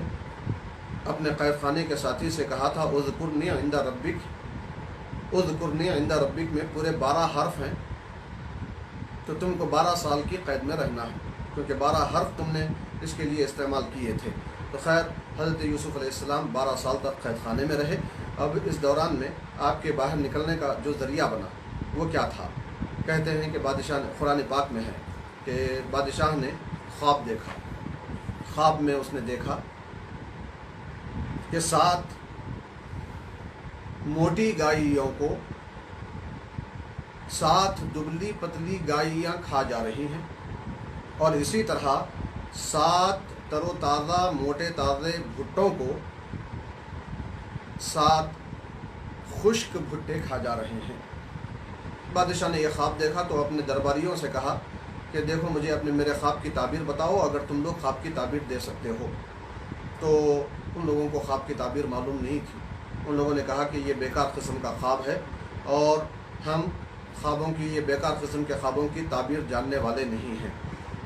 اپنے قید خانے کے ساتھی سے کہا تھا اذکرنی عند ربک، اذکرنی عند ربک میں پورے 12 حرف ہیں، تو تم کو 12 سال کی قید میں رہنا ہے، کیونکہ 12 حرف تم نے اس کے لیے استعمال کیے تھے۔ تو خیر، حضرت یوسف علیہ السلام 12 سال تک قید خانے میں رہے۔ اب اس دوران میں آپ کے باہر نکلنے کا جو ذریعہ بنا وہ کیا تھا؟ کہتے ہیں کہ بادشاہ نے، قرآن پاک میں ہے کہ بادشاہ نے خواب دیکھا، خواب میں اس نے دیکھا کہ 7 موٹی گائیوں کو 7 دبلی پتلی گائیاں کھا جا رہی ہیں، اور اسی طرح 7 تر و تازہ موٹے تازے بھٹوں کو 7 خشک بھٹے کھا جا رہے ہیں۔ بادشاہ نے یہ خواب دیکھا تو اپنے درباریوں سے کہا کہ دیکھو، مجھے میرے خواب کی تعبیر بتاؤ، اگر تم لوگ خواب کی تعبیر دے سکتے ہو۔ تو ان لوگوں کو خواب کی تعبیر معلوم نہیں تھی۔ ان لوگوں نے کہا کہ یہ بیکار قسم کا خواب ہے اور ہم خوابوں کی، یہ بیکار قسم کے خوابوں کی تعبیر جاننے والے نہیں ہیں۔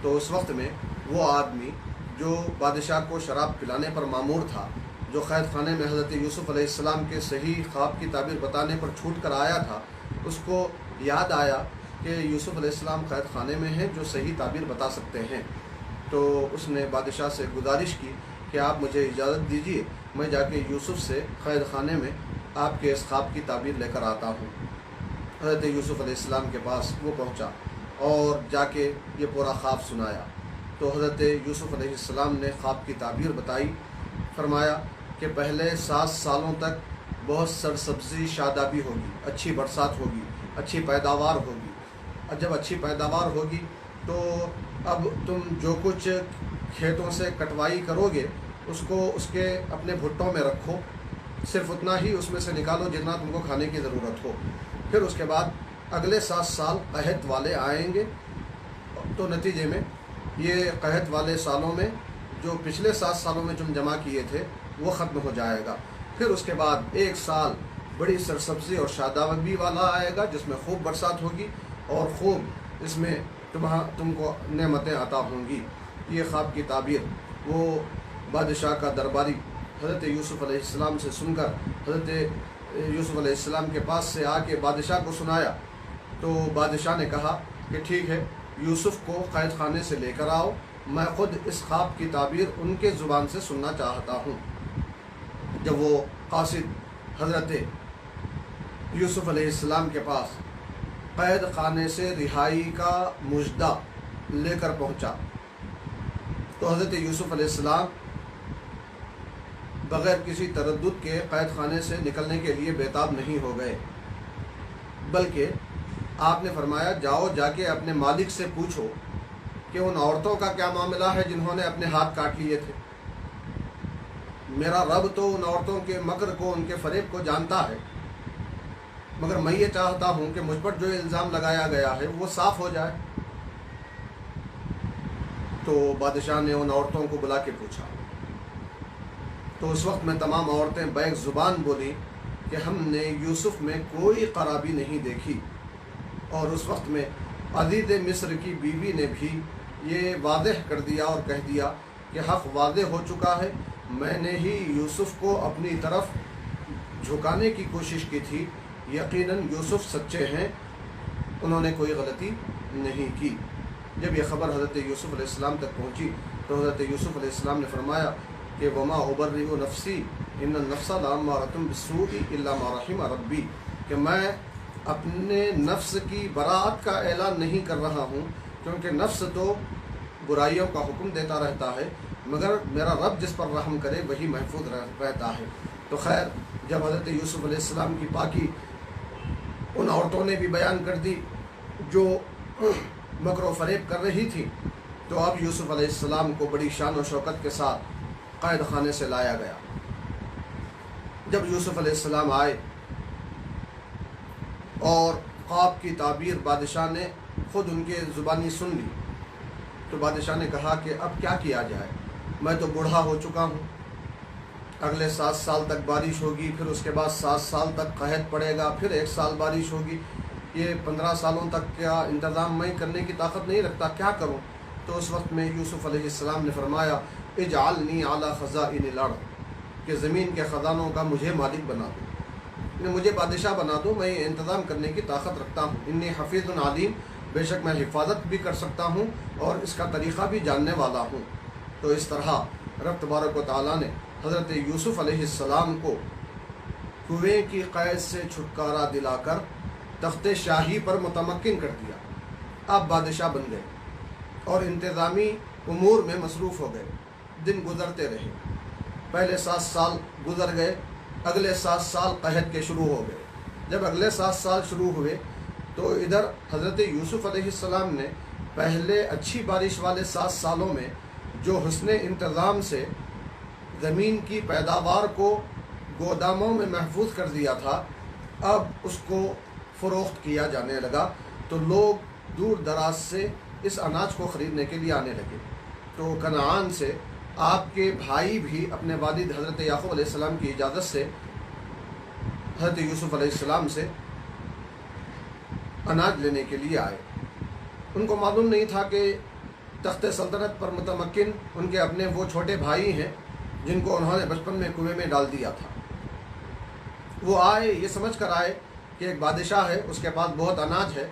تو اس وقت میں وہ آدمی جو بادشاہ کو شراب پلانے پر مامور تھا، جو قید خانے میں حضرت یوسف علیہ السلام کے صحیح خواب کی تعبیر بتانے پر چھوٹ کر آیا تھا، اس کو یاد آیا کہ یوسف علیہ السلام قید خانے میں ہیں جو صحیح تعبیر بتا سکتے ہیں۔ تو اس نے بادشاہ سے گزارش کی کہ آپ مجھے اجازت دیجیے، میں جا کے یوسف سے قید خانے میں آپ کے اس خواب کی تعبیر لے کر آتا ہوں۔ حضرت یوسف علیہ السلام کے پاس وہ پہنچا اور جا کے یہ پورا خواب سنایا۔ تو حضرت یوسف علیہ السلام نے خواب کی تعبیر بتائی، فرمایا کہ پہلے 7 سالوں تک بہت سرسبزی شادابی ہوگی، اچھی برسات ہوگی، اچھی پیداوار ہوگی۔ اور جب اچھی پیداوار ہوگی تو اب تم جو کچھ کھیتوں سے کٹوائی کرو گے اس کو اس کے اپنے بھٹوں میں رکھو، صرف اتنا ہی اس میں سے نکالو جتنا تم کو کھانے کی ضرورت ہو۔ پھر اس کے بعد اگلے 7 سال قحط والے آئیں گے، تو نتیجے میں یہ قحط والے سالوں میں جو پچھلے 7 سالوں میں تم جمع کیے تھے وہ ختم ہو جائے گا۔ پھر اس کے بعد 1 سال بڑی سرسبزی اور شادابی والا آئے گا جس میں خوب برسات ہوگی اور خوب اس میں تم کو نعمتیں عطا ہوں گی۔ یہ خواب کی تعبیر وہ بادشاہ کا درباری حضرت یوسف علیہ السلام سے سن کر حضرت یوسف علیہ السلام کے پاس سے آ کے بادشاہ کو سنایا۔ تو بادشاہ نے کہا کہ ٹھیک ہے، یوسف کو قید خانے سے لے کر آؤ، میں خود اس خواب کی تعبیر ان کے زبان سے سننا چاہتا ہوں۔ جب وہ قاصد حضرت یوسف علیہ السلام کے پاس قید خانے سے رہائی کا مژدہ لے کر پہنچا تو حضرت یوسف علیہ السلام بغیر کسی تردد کے قید خانے سے نکلنے کے لیے بیتاب نہیں ہو گئے، بلکہ آپ نے فرمایا جاؤ جا کے اپنے مالک سے پوچھو کہ ان عورتوں کا کیا معاملہ ہے جنہوں نے اپنے ہاتھ کاٹ لیے تھے۔ میرا رب تو ان عورتوں کے مکر کو، ان کے فریب کو جانتا ہے، مگر میں یہ چاہتا ہوں کہ مجھ پر جو الزام لگایا گیا ہے وہ صاف ہو جائے۔ تو بادشاہ نے ان عورتوں کو بلا کے پوچھا تو اس وقت میں تمام عورتیں بیک زبان بولی کہ ہم نے یوسف میں کوئی خرابی نہیں دیکھی۔ اور اس وقت میں عزیز مصر کی بیوی نے بھی یہ واضح کر دیا اور کہہ دیا کہ حق واضح ہو چکا ہے، میں نے ہی یوسف کو اپنی طرف جھکانے کی کوشش کی تھی، یقیناً یوسف سچے ہیں، انہوں نے کوئی غلطی نہیں کی۔ جب یہ خبر حضرت یوسف علیہ السلام تک پہنچی تو حضرت یوسف علیہ السلام نے فرمایا کہ وما ابرئ نفسی ان النفس لامارۃ بالسوء الا ما رحم ربی، کہ میں اپنے نفس کی براءت کا اعلان نہیں کر رہا ہوں، کیونکہ نفس تو برائیوں کا حکم دیتا رہتا ہے، مگر میرا رب جس پر رحم کرے وہی محفوظ رہتا ہے۔ تو خیر، جب حضرت یوسف علیہ السلام کی پاکی ان عورتوں نے بھی بیان کر دی جو مکر و فریب کر رہی تھی، تو اب یوسف علیہ السلام کو بڑی شان و شوکت کے ساتھ قید خانے سے لایا گیا۔ جب یوسف علیہ السلام آئے اور خواب کی تعبیر بادشاہ نے خود ان کے زبانی سن لی تو بادشاہ نے کہا کہ اب کیا کیا جائے، میں تو بوڑھا ہو چکا ہوں، اگلے 7 سال تک بارش ہوگی، پھر اس کے بعد 7 سال تک قحط پڑے گا، پھر 1 سال بارش ہوگی، یہ 15 سالوں تک کیا انتظام میں کرنے کی طاقت نہیں رکھتا، کیا کروں؟ تو اس وقت میں یوسف علیہ السلام نے فرمایا اجعلنی علی خزائن الارض، کہ زمین کے خزانوں کا مجھے مالک بنا دو، مجھے بادشاہ بنا دو، میں یہ انتظام کرنے کی طاقت رکھتا ہوں، انی حفیظ علیم، بے شک میں حفاظت بھی کر سکتا ہوں اور اس کا طریقہ بھی جاننے والا ہوں۔ تو اس طرح رب تبارک و تعالیٰ نے حضرت یوسف علیہ السلام کو کنویں کی قید سے چھٹکارا دلا کر تخت شاہی پر متمکن کر دیا۔ آپ بادشاہ بن گئے اور انتظامی امور میں مصروف ہو گئے، دن گزرتے رہے، پہلے 7 سال گزر گئے، اگلے 7 سال قحط کے شروع ہو گئے۔ جب اگلے 7 سال شروع ہوئے تو ادھر حضرت یوسف علیہ السلام نے پہلے اچھی بارش والے 7 سالوں میں جو حسن انتظام سے زمین کی پیداوار کو گوداموں میں محفوظ کر دیا تھا، اب اس کو فروخت کیا جانے لگا، تو لوگ دور دراز سے اس اناج کو خریدنے کے لیے آنے لگے۔ تو کنعان سے آپ کے بھائی بھی اپنے والد حضرت یعقوب علیہ السلام کی اجازت سے حضرت یوسف علیہ السلام سے اناج لینے کے لیے آئے۔ ان کو معلوم نہیں تھا کہ تخت سلطنت پر متمکن ان کے اپنے وہ چھوٹے بھائی ہیں جن کو انہوں نے بچپن میں کنویں میں ڈال دیا تھا۔ وہ آئے، یہ سمجھ کر آئے کہ ایک بادشاہ ہے، اس کے پاس بہت اناج ہے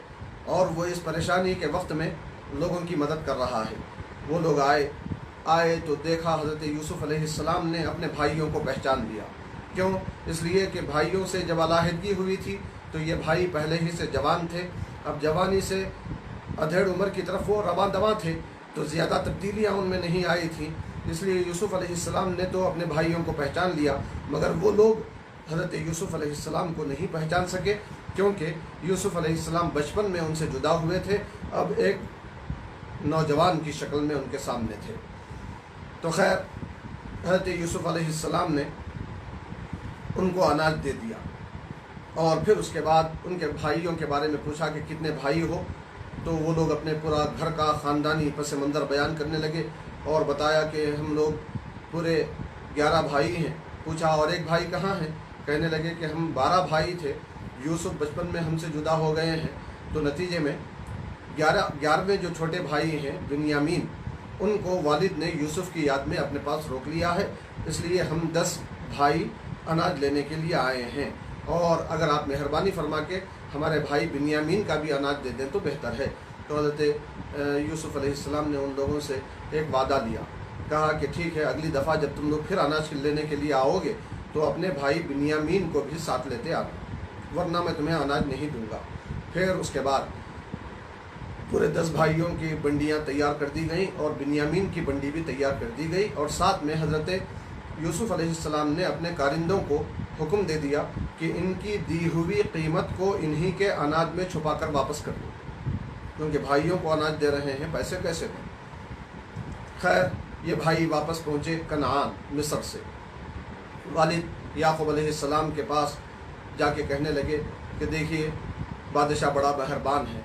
اور وہ اس پریشانی کے وقت میں لوگوں کی مدد کر رہا ہے۔ وہ لوگ آئے تو دیکھا حضرت یوسف علیہ السلام نے اپنے بھائیوں کو پہچان لیا کیوں؟ اس لیے کہ بھائیوں سے جب علیحدگی ہوئی تھی تو یہ بھائی پہلے ہی سے جوان تھے، اب جوانی سے ادھیڑ عمر کی طرف وہ رواں دواں تھے، تو زیادہ تبدیلیاں ان میں نہیں آئی تھیں۔ اس لیے یوسف علیہ السلام نے تو اپنے بھائیوں کو پہچان لیا، مگر وہ لوگ حضرت یوسف علیہ السلام کو نہیں پہچان سکے، کیونکہ یوسف علیہ السلام بچپن میں ان سے جدا ہوئے تھے، اب ایک نوجوان کی شکل میں ان کے سامنے تھے۔ تو خیر حضرت یوسف علیہ السلام نے ان کو اناج دے دیا، اور پھر اس کے بعد ان کے بھائیوں کے بارے میں پوچھا کہ کتنے بھائی ہو، تو وہ لوگ اپنے پورا گھر کا خاندانی پس منظر بیان کرنے لگے، اور بتایا کہ ہم لوگ پورے 11 بھائی ہیں۔ پوچھا اور ایک بھائی کہاں ہے؟ کہنے لگے کہ ہم 12 بھائی تھے، یوسف بچپن میں ہم سے جدا ہو گئے ہیں، تو نتیجے میں 11ویں جو چھوٹے بھائی ہیں بنیامین، ان کو والد نے یوسف کی یاد میں اپنے پاس روک لیا ہے، اس لیے ہم 10 بھائی اناج لینے کے لیے آئے ہیں، اور اگر آپ مہربانی فرما کے ہمارے بھائی بنیامین کا بھی اناج دے دیں تو بہتر ہے۔ تو حضرت یوسف علیہ السلام نے ان لوگوں سے ایک وعدہ لیا، کہا کہ ٹھیک ہے، اگلی دفعہ جب تم لوگ پھر اناج لینے کے لیے آؤ گے تو اپنے بھائی بنیامین کو بھی ساتھ لیتے آنا، ورنہ میں تمہیں اناج نہیں دوں گا۔ پھر اس کے بعد پورے 10 بھائیوں کی بنڈیاں تیار کر دی گئیں، اور بنیامین کی بنڈی بھی تیار کر دی گئی، اور ساتھ میں حضرت یوسف علیہ السلام نے اپنے کارندوں کو حکم دے دیا کہ ان کی دی ہوئی قیمت کو انہی کے اناج میں چھپا کر واپس کر دو، کیونکہ بھائیوں کو اناج دے رہے ہیں، پیسے کیسے دیں۔ خیر یہ بھائی واپس پہنچے کنعان مصر سے، والد یعقوب علیہ السلام کے پاس جا کے کہنے لگے کہ دیکھیے بادشاہ بڑا مہربان ہے،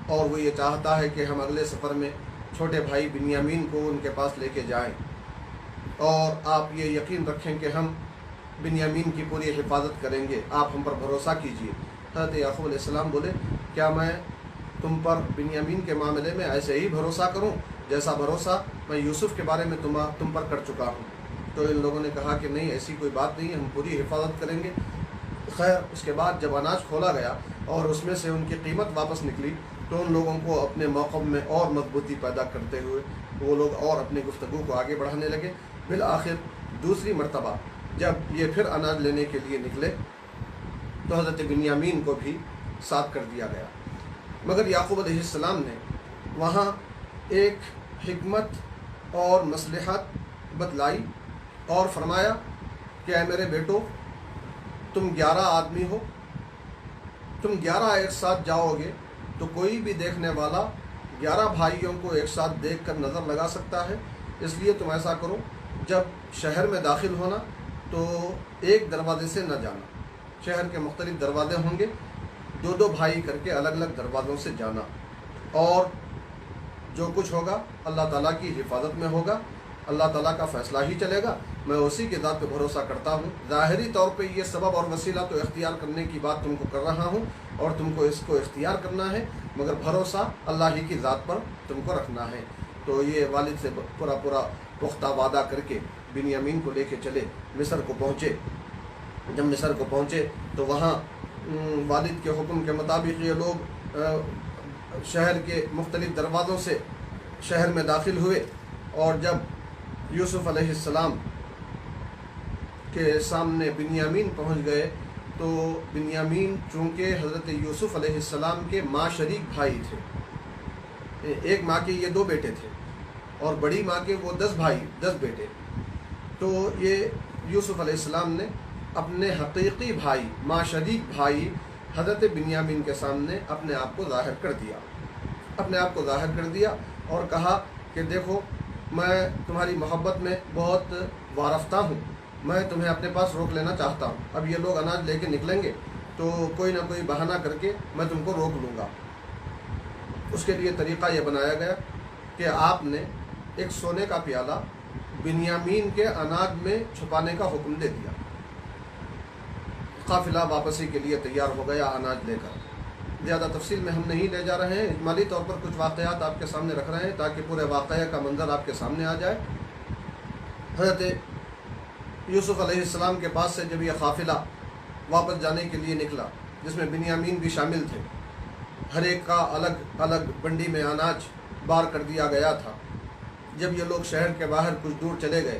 اور وہ یہ چاہتا ہے کہ ہم اگلے سفر میں چھوٹے بھائی بنیامین کو ان کے پاس لے کے جائیں، اور آپ یہ یقین رکھیں کہ ہم بنیامین کی پوری حفاظت کریں گے، آپ ہم پر بھروسہ کیجیے۔ حضرت یعقوب علیہ السلام بولے کیا میں تم پر بنیامین کے معاملے میں ایسے ہی بھروسہ کروں جیسا بھروسہ میں یوسف کے بارے میں تم پر کر چکا ہوں؟ تو ان لوگوں نے کہا کہ نہیں، ایسی کوئی بات نہیں، ہم پوری حفاظت کریں گے۔ خیر اس کے بعد جب اناج کھولا گیا اور اس میں سے ان کی قیمت واپس نکلی، تو ان لوگوں کو اپنے موقف میں اور مضبوطی پیدا کرتے ہوئے وہ لوگ اور اپنی گفتگو کو آگے بڑھانے لگے۔ بالآخر دوسری مرتبہ جب یہ پھر اناج لینے کے لیے نکلے تو حضرت بنیامین کو بھی ساتھ کر دیا گیا، مگر یعقوب علیہ السلام نے وہاں ایک حکمت اور مصلحت بتلائی اور فرمایا کہ اے میرے بیٹو، تم 11 آدمی ہو، تم 11 ایک ساتھ جاؤ گے تو کوئی بھی دیکھنے والا 11 بھائیوں کو ایک ساتھ دیکھ کر نظر لگا سکتا ہے، اس لیے تم ایسا کرو، جب شہر میں داخل ہونا تو ایک دروازے سے نہ جانا، شہر کے مختلف دروازے ہوں گے، 2 بھائی کر کے الگ الگ دروازوں سے جانا، اور جو کچھ ہوگا اللہ تعالیٰ کی حفاظت میں ہوگا، اللہ تعالیٰ کا فیصلہ ہی چلے گا، میں اسی کے ذات پہ بھروسہ کرتا ہوں۔ ظاہری طور پہ یہ سبب اور وسیلہ تو اختیار کرنے کی بات تم کو کر رہا ہوں، اور تم کو اس کو اختیار کرنا ہے، مگر بھروسہ اللہ ہی کی ذات پر تم کو رکھنا ہے۔ تو یہ والد سے پورا پختہ وعدہ کر کے بنیامین کو لے کے چلے، مصر کو پہنچے۔ جب مصر کو پہنچے تو وہاں والد کے حکم کے مطابق یہ لوگ شہر کے مختلف دروازوں سے شہر میں داخل ہوئے، اور جب یوسف علیہ السلام کے سامنے بنیامین پہنچ گئے تو بنیامین چونکہ حضرت یوسف علیہ السلام کے ماں شریک بھائی تھے، ایک ماں کے یہ 2 بیٹے تھے، اور بڑی ماں کے وہ 10 بیٹے، تو یہ یوسف علیہ السلام نے اپنے حقیقی بھائی، ماں شریک بھائی حضرت بنیامین کے سامنے اپنے آپ کو ظاہر کر دیا اور کہا کہ دیکھو، میں تمہاری محبت میں بہت وارفتہ ہوں، میں تمہیں اپنے پاس روک لینا چاہتا ہوں، اب یہ لوگ اناج لے کے نکلیں گے تو کوئی نہ کوئی بہانہ کر کے میں تم کو روک لوں گا۔ اس کے لیے طریقہ یہ بنایا گیا کہ آپ نے ایک سونے کا پیالہ بنیامین کے اناج میں چھپانے کا حکم دے دیا۔ قافلہ واپسی کے لیے تیار ہو گیا اناج لے کر۔ زیادہ تفصیل میں ہم نہیں لے جا رہے ہیں، اجمالی طور پر کچھ واقعات آپ کے سامنے رکھ رہے ہیں تاکہ پورے واقعہ کا منظر آپ کے سامنے آ جائے۔ حضرت یوسف علیہ السلام کے پاس سے جب یہ قافلہ واپس جانے کے لیے نکلا، جس میں بنیامین بھی شامل تھے، ہر ایک کا الگ الگ بنڈی میں اناج بار کر دیا گیا تھا۔ جب یہ لوگ شہر کے باہر کچھ دور چلے گئے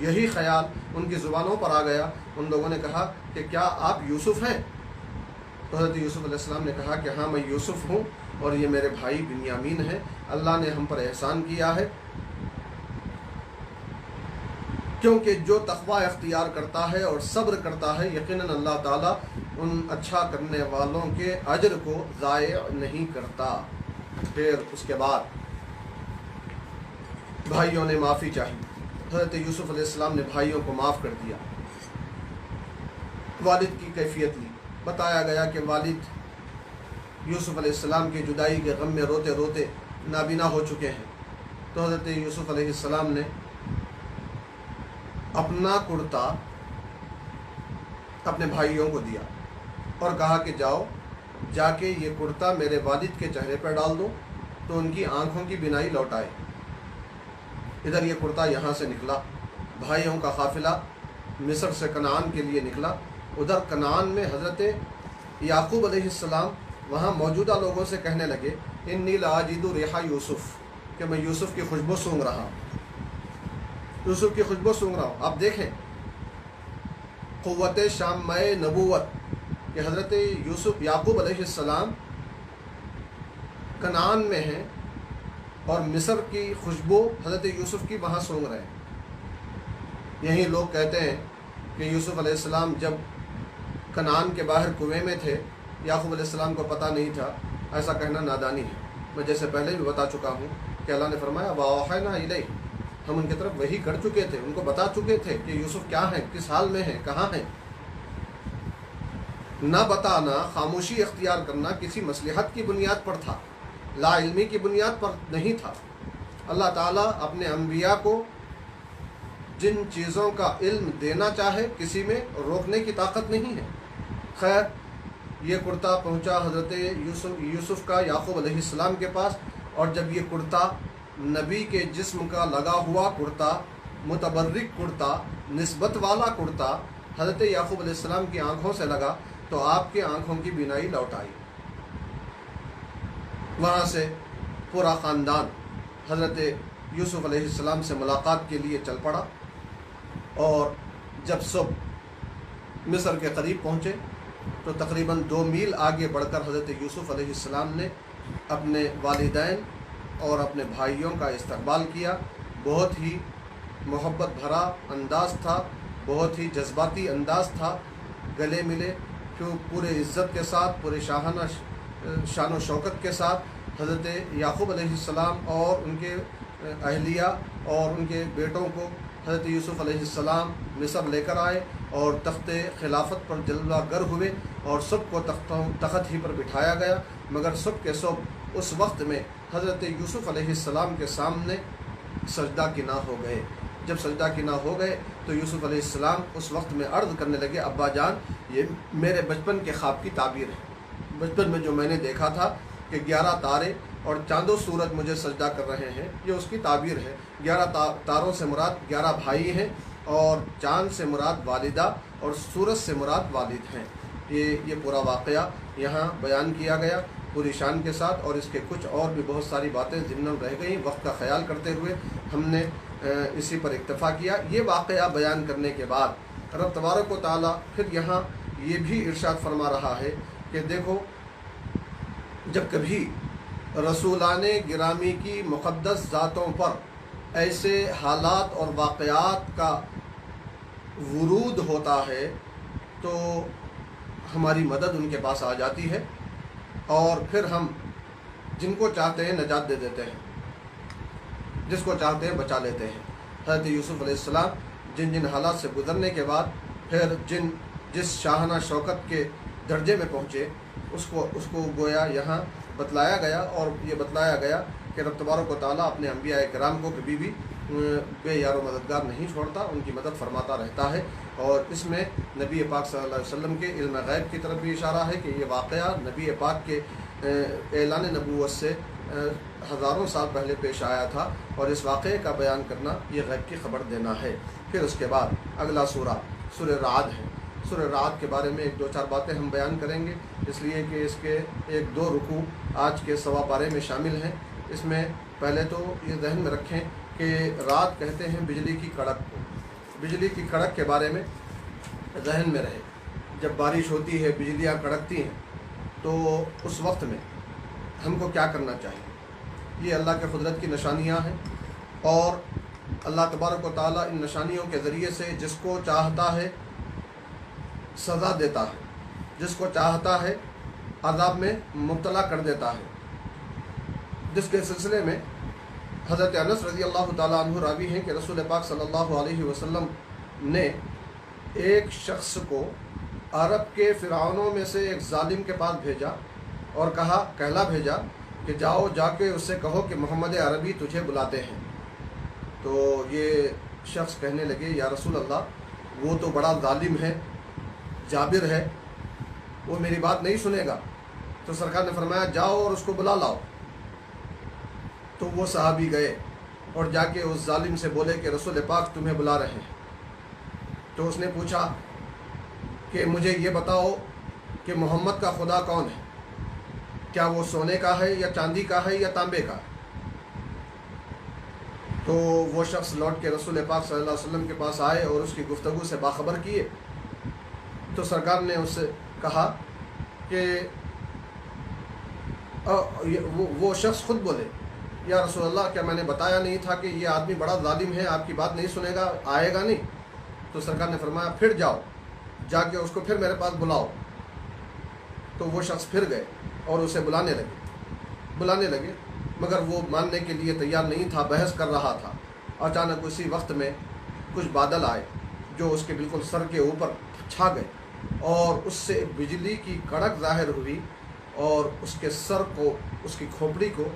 یہی خیال ان کی زبانوں پر آ گیا. ان لوگوں نے کہا کہ کیا آپ یوسف ہیں؟ تو حضرت یوسف علیہ السلام نے کہا کہ ہاں میں یوسف ہوں اور یہ میرے بھائی بنیامین ہیں. اللہ نے ہم پر احسان کیا ہے کیونکہ جو تقوی اختیار کرتا ہے اور صبر کرتا ہے یقیناً اللہ تعالیٰ ان اچھا کرنے والوں کے اجر کو ضائع نہیں کرتا. پھر اس کے بعد بھائیوں نے معافی چاہی. حضرت یوسف علیہ السلام نے بھائیوں کو معاف کر دیا. والد کی کیفیت لی. بتایا گیا کہ والد یوسف علیہ السلام کی جدائی کے غم میں روتے روتے نابینا ہو چکے ہیں. تو حضرت یوسف علیہ السلام نے اپنا کرتا اپنے بھائیوں کو دیا اور کہا کہ جاؤ جا کے یہ کرتا میرے والد کے چہرے پر ڈال دو تو ان کی آنکھوں کی بینائی لوٹ آئے. ادھر یہ کرتا یہاں سے نکلا. بھائیوں کا قافلہ مصر سے کنعان کے لیے نکلا. ادھر کنعان میں حضرت یعقوب علیہ السلام وہاں موجودہ لوگوں سے کہنے لگے انی لاجد ریحا یوسف کہ میں یوسف کی خوشبو سونگھ رہا ہوں. یوسف کی خوشبو سونگھ رہا ہوں. آپ دیکھیں قوت شامہ نبوت کہ حضرت یوسف یعقوب علیہ السلام کنعان میں ہیں اور مصر کی خوشبو حضرت یوسف کی وہاں سونگھ رہے ہیں. یہی لوگ کہتے ہیں کہ یوسف علیہ السلام جب کنعان کے باہر کنویں میں تھے یعقوب علیہ السلام کو پتہ نہیں تھا. ایسا کہنا نادانی ہے. میں جیسے پہلے بھی بتا چکا ہوں کہ اللہ نے فرمایا وَأَوْحَيْنَا إِلَيْهِ ہم ان کی طرف وحی کر چکے تھے. ان کو بتا چکے تھے کہ یوسف کیا ہیں, کس حال میں ہیں, کہاں ہیں. نہ بتانا, خاموشی اختیار کرنا کسی مصلحت کی بنیاد پر تھا, لا علمی کی بنیاد پر نہیں تھا. اللہ تعالیٰ اپنے انبیاء کو جن چیزوں کا علم دینا چاہے کسی میں روکنے کی طاقت نہیں ہے. خیر یہ کرتا پہنچا حضرت یوسف کا یعقوب علیہ السلام کے پاس, اور جب یہ کرتا نبی کے جسم کا لگا ہوا کرتا, متبرک کرتا, نسبت والا کرتا حضرت یعقوب علیہ السلام کی آنکھوں سے لگا تو آپ کے آنکھوں کی بینائی لوٹ آئی. وہاں سے پورا خاندان حضرت یوسف علیہ السلام سے ملاقات کے لیے چل پڑا. اور جب صبح مصر کے قریب پہنچے تو تقریباً 2 میل آگے بڑھ کر حضرت یوسف علیہ السلام نے اپنے والدین اور اپنے بھائیوں کا استقبال کیا. بہت ہی محبت بھرا انداز تھا, بہت ہی جذباتی انداز تھا. گلے ملے پورے عزت کے ساتھ, پورے شان و شوکت کے ساتھ حضرت یعقوب علیہ السلام اور ان کے اہلیہ اور ان کے بیٹوں کو حضرت یوسف علیہ السلام مصر لے کر آئے اور تخت خلافت پر جلوہ گر ہوئے اور سب کو تخت ہی پر بٹھایا گیا. مگر سب کے سب اس وقت میں حضرت یوسف علیہ السلام کے سامنے سجدہ کناں ہو گئے. جب سجدہ کناں ہو گئے تو یوسف علیہ السلام اس وقت میں عرض کرنے لگے ابا جان یہ میرے بچپن کے خواب کی تعبیر ہے. بچپن میں جو میں نے دیکھا تھا کہ 11 تارے اور چاند و سورج مجھے سجدہ کر رہے ہیں, یہ اس کی تعبیر ہے. 11 تاروں سے مراد 11 بھائی ہیں اور چاند سے مراد والدہ اور سورج سے مراد والد ہیں. یہ پورا واقعہ یہاں بیان کیا گیا پوری شان کے ساتھ, اور اس کے کچھ اور بھی بہت ساری باتیں ضمن رہ گئیں. وقت کا خیال کرتے ہوئے ہم نے اسی پر اکتفا کیا. یہ واقعہ بیان کرنے کے بعد رب تبارک و تعالیٰ پھر یہاں یہ بھی ارشاد فرما رہا ہے کہ دیکھو جب کبھی رسولان گرامی کی مقدس ذاتوں پر ایسے حالات اور واقعات کا ورود ہوتا ہے تو ہماری مدد ان کے پاس آ جاتی ہے اور پھر ہم جن کو چاہتے ہیں نجات دے دیتے ہیں, جس کو چاہتے ہیں بچا لیتے ہیں. حضرت یوسف علیہ السلام جن حالات سے گزرنے کے بعد پھر جس شاہانہ شوکت کے درجے میں پہنچے اس کو گویا یہاں بتلایا گیا, اور یہ بتلایا گیا کہ رب تبارک و تعالیٰ اپنے انبیاء کرام کو کبھی بھی بے یار و مددگار نہیں چھوڑتا, ان کی مدد فرماتا رہتا ہے. اور اس میں نبی پاک صلی اللہ علیہ وسلم کے علم غیب کی طرف بھی اشارہ ہے کہ یہ واقعہ نبی پاک کے اعلان نبوت سے ہزاروں سال پہلے پیش آیا تھا, اور اس واقعے کا بیان کرنا یہ غیب کی خبر دینا ہے. پھر اس کے بعد اگلا سورہ رعد ہے. سورہ رعد کے بارے میں 1-2-4 باتیں ہم بیان کریں گے, اس لیے کہ اس کے 1-2 رکوع آج کے سوا پارے میں شامل ہیں. اس میں پہلے تو یہ ذہن میں رکھیں کہ رات کہتے ہیں بجلی کی کڑک کو, بجلی کی کڑک کے بارے میں ذہن میں رہے. جب بارش ہوتی ہے، بجلیاں کڑکتی ہیں، تو اس وقت میں ہم کو کیا کرنا چاہیے؟ یہ اللہ کے قدرت کی نشانیاں ہیں، اور اللہ تبارک و تعالیٰ ان نشانیوں کے ذریعے سے جس کو چاہتا ہے سزا دیتا ہے، جس کو چاہتا ہے عذاب میں مبتلا کر دیتا ہے. جس کے سلسلے میں حضرت انس رضی اللہ تعالیٰ عنہ راوی ہیں کہ رسول پاک صلی اللہ علیہ وسلم نے ایک شخص کو عرب کے فرعونوں میں سے ایک ظالم کے پاس بھیجا اور کہلا بھیجا کہ جاؤ، جا کے اس سے کہو کہ محمد عربی تجھے بلاتے ہیں. تو یہ شخص کہنے لگے، یا رسول اللہ، وہ تو بڑا ظالم ہے، جابر ہے، وہ میری بات نہیں سنے گا. تو سرکار نے فرمایا جاؤ اور اس کو بلا لاؤ. تو وہ صحابی گئے اور جا کے اس ظالم سے بولے کہ رسول پاک تمہیں بلا رہے ہیں. تو اس نے پوچھا کہ مجھے یہ بتاؤ کہ محمد کا خدا کون ہے؟ کیا وہ سونے کا ہے یا چاندی کا ہے یا تانبے کا ہے؟ تو وہ شخص لوٹ کے رسول پاک صلی اللہ علیہ وسلم کے پاس آئے اور اس کی گفتگو سے باخبر کیے. تو سرکار نے اس سے کہا کہ وہ شخص خود بولے، یا رسول اللہ، کیا میں نے بتایا نہیں تھا کہ یہ آدمی بڑا ظالم ہے، آپ کی بات نہیں سنے گا، آئے گا نہیں؟ تو سرکار نے فرمایا پھر جاؤ، جا کے اس کو پھر میرے پاس بلاؤ. تو وہ شخص پھر گئے اور اسے بلانے لگے مگر وہ ماننے کے لیے تیار نہیں تھا، بحث کر رہا تھا. اچانک اسی وقت میں کچھ بادل آئے جو اس کے بالکل سر کے اوپر چھا گئے، اور اس سے بجلی کی کڑک ظاہر ہوئی اور اس کے سر کو، اس کی کھوپڑی کو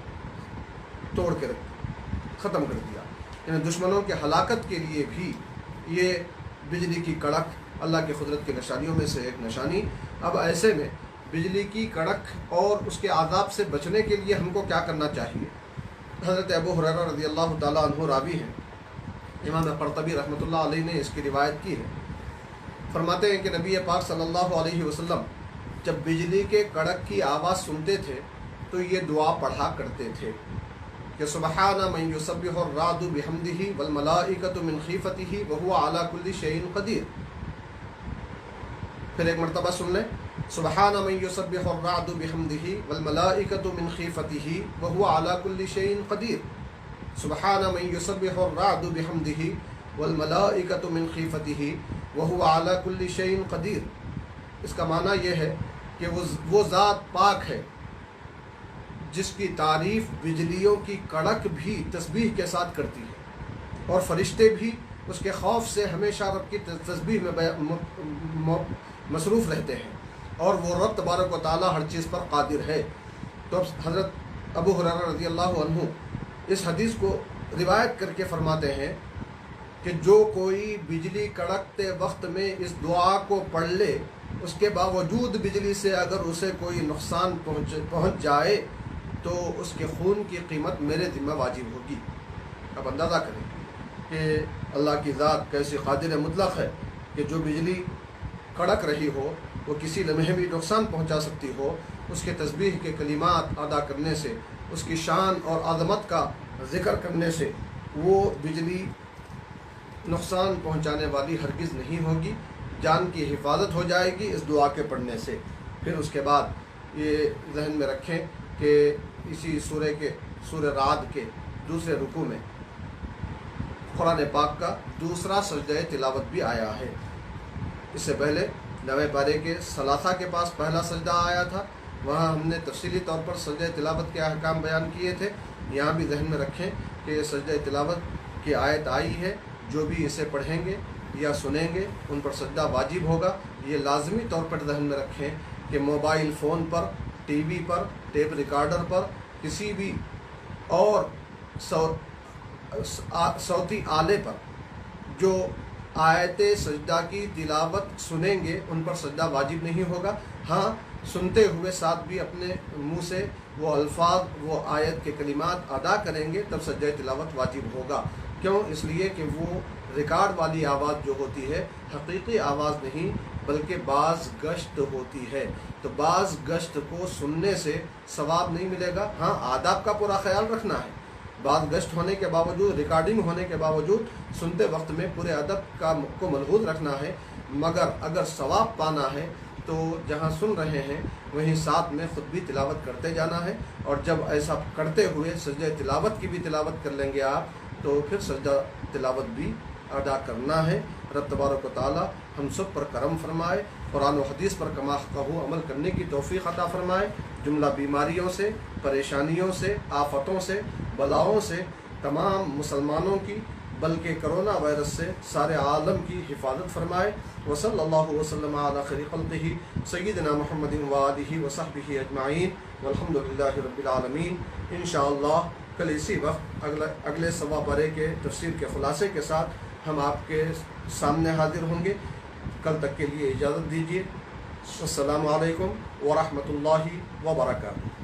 توڑ کے ختم کر دیا. یعنی دشمنوں کے ہلاکت کے لیے بھی یہ بجلی کی کڑک اللہ کی قدرت کی نشانیوں میں سے ایک نشانی. اب ایسے میں بجلی کی کڑک اور اس کے عذاب سے بچنے کے لیے ہم کو کیا کرنا چاہیے؟ حضرت ابو ہریرہ رضی اللہ تعالیٰ عنہ راوی ہیں، امام قرطبی رحمۃ اللہ علیہ نے اس کی روایت کی ہے. فرماتے ہیں کہ نبی پاک صلی اللہ علیہ وسلم جب بجلی کے کڑک کی آواز سنتے تھے تو یہ دعا پڑھا کرتے تھے کہ سبحان من یسبح الرعد بحمدہ والملائکۃ من خیفتہ وہو علی کل شیء قدیر. پھر ایک مرتبہ سن لیں، سبحان من یسبح الرعد بحمدہ والملائکۃ من خیفتہ وہو علی کل شیء قدیر. سبحان من یسبح الرعد بحمدہ والملائکۃ من خیفتہ وہو علی کل شیء قدیر. اس کا معنی یہ ہے کہ وہ ذات پاک ہے جس کی تعریف بجلیوں کی کڑک بھی تسبیح کے ساتھ کرتی ہے، اور فرشتے بھی اس کے خوف سے ہمیشہ رب کی تسبیح میں مصروف رہتے ہیں، اور وہ رب تبارک و تعالیٰ ہر چیز پر قادر ہے. تو اب حضرت ابو ہریرہ رضی اللہ عنہ اس حدیث کو روایت کر کے فرماتے ہیں کہ جو کوئی بجلی کڑکتے وقت میں اس دعا کو پڑھ لے، اس کے باوجود بجلی سے اگر اسے کوئی نقصان پہنچ جائے تو اس کے خون کی قیمت میرے ذمہ واجب ہوگی. اب اندازہ کریں کہ اللہ کی ذات کیسی قادر مطلق ہے کہ جو بجلی کڑک رہی ہو وہ کسی لمحے بھی نقصان پہنچا سکتی ہو. اس کے تسبیح کے کلمات ادا کرنے سے، اس کی شان اور عظمت کا ذکر کرنے سے وہ بجلی نقصان پہنچانے والی ہرگز نہیں ہوگی. جان کی حفاظت ہو جائے گی اس دعا کے پڑھنے سے. پھر اس کے بعد یہ ذہن میں رکھیں کہ اسی سورہ رعد کے دوسرے رکوع میں قرآن پاک کا دوسرا سجدہ تلاوت بھی آیا ہے. اس سے پہلے 9ویں پارے کے ثلاثہ کے پاس پہلا سجدہ آیا تھا، وہاں ہم نے تفصیلی طور پر سجدہ تلاوت کے احکام بیان کیے تھے. یہاں بھی ذہن میں رکھیں کہ یہ سجدہ تلاوت کی آیت آئی ہے، جو بھی اسے پڑھیں گے یا سنیں گے ان پر سجدہ واجب ہوگا. یہ لازمی طور پر ذہن میں رکھیں کہ موبائل فون پر، ٹی وی پر، ٹیپ ریکارڈر پر، کسی بھی اور صوتی آلے پر جو آیت سجدہ کی تلاوت سنیں گے ان پر سجدہ واجب نہیں ہوگا. ہاں، سنتے ہوئے ساتھ بھی اپنے منہ سے وہ الفاظ، وہ آیت کے کلمات ادا کریں گے تب سجدہ تلاوت واجب ہوگا. کیوں؟ اس لیے کہ وہ ریکارڈ والی آواز جو ہوتی ہے حقیقی آواز نہیں بلکہ باز گشت ہوتی ہے. تو باز گشت کو سننے سے ثواب نہیں ملے گا. ہاں، آداب کا پورا خیال رکھنا ہے، بعض گشت ہونے کے باوجود، ریکارڈنگ ہونے کے باوجود سنتے وقت میں پورے ادب کو ملحوظ رکھنا ہے، مگر اگر ثواب پانا ہے تو جہاں سن رہے ہیں وہیں ساتھ میں خود بھی تلاوت کرتے جانا ہے، اور جب ایسا کرتے ہوئے سجدہ تلاوت کی بھی تلاوت کر لیں گے آپ تو پھر سجدہ تلاوت بھی ادا کرنا ہے۔ رب تبارک و تعالی ہم سب پر کرم فرمائے، قرآن و حدیث پر کما کہو عمل کرنے کی توفیق عطا فرمائے، جملہ بیماریوں سے، پریشانیوں سے، آفتوں سے، بلاؤں سے تمام مسلمانوں کی بلکہ کرونا وائرس سے سارے عالم کی حفاظت فرمائے۔ وصلی اللہ وسلم علی خیر خلقہ سیدنا محمد وآلہ وصحبہ اجمعین والحمد للہ رب العالمین۔ انشاءاللہ کل اسی وقت اگلے سوا پارے کے تفسیر کے خلاصے کے ساتھ ہم آپ کے سامنے حاضر ہوں گے۔ کل تک کے لیے اجازت دیجیے۔ السلام علیکم ورحمۃ اللہ وبرکاتہ۔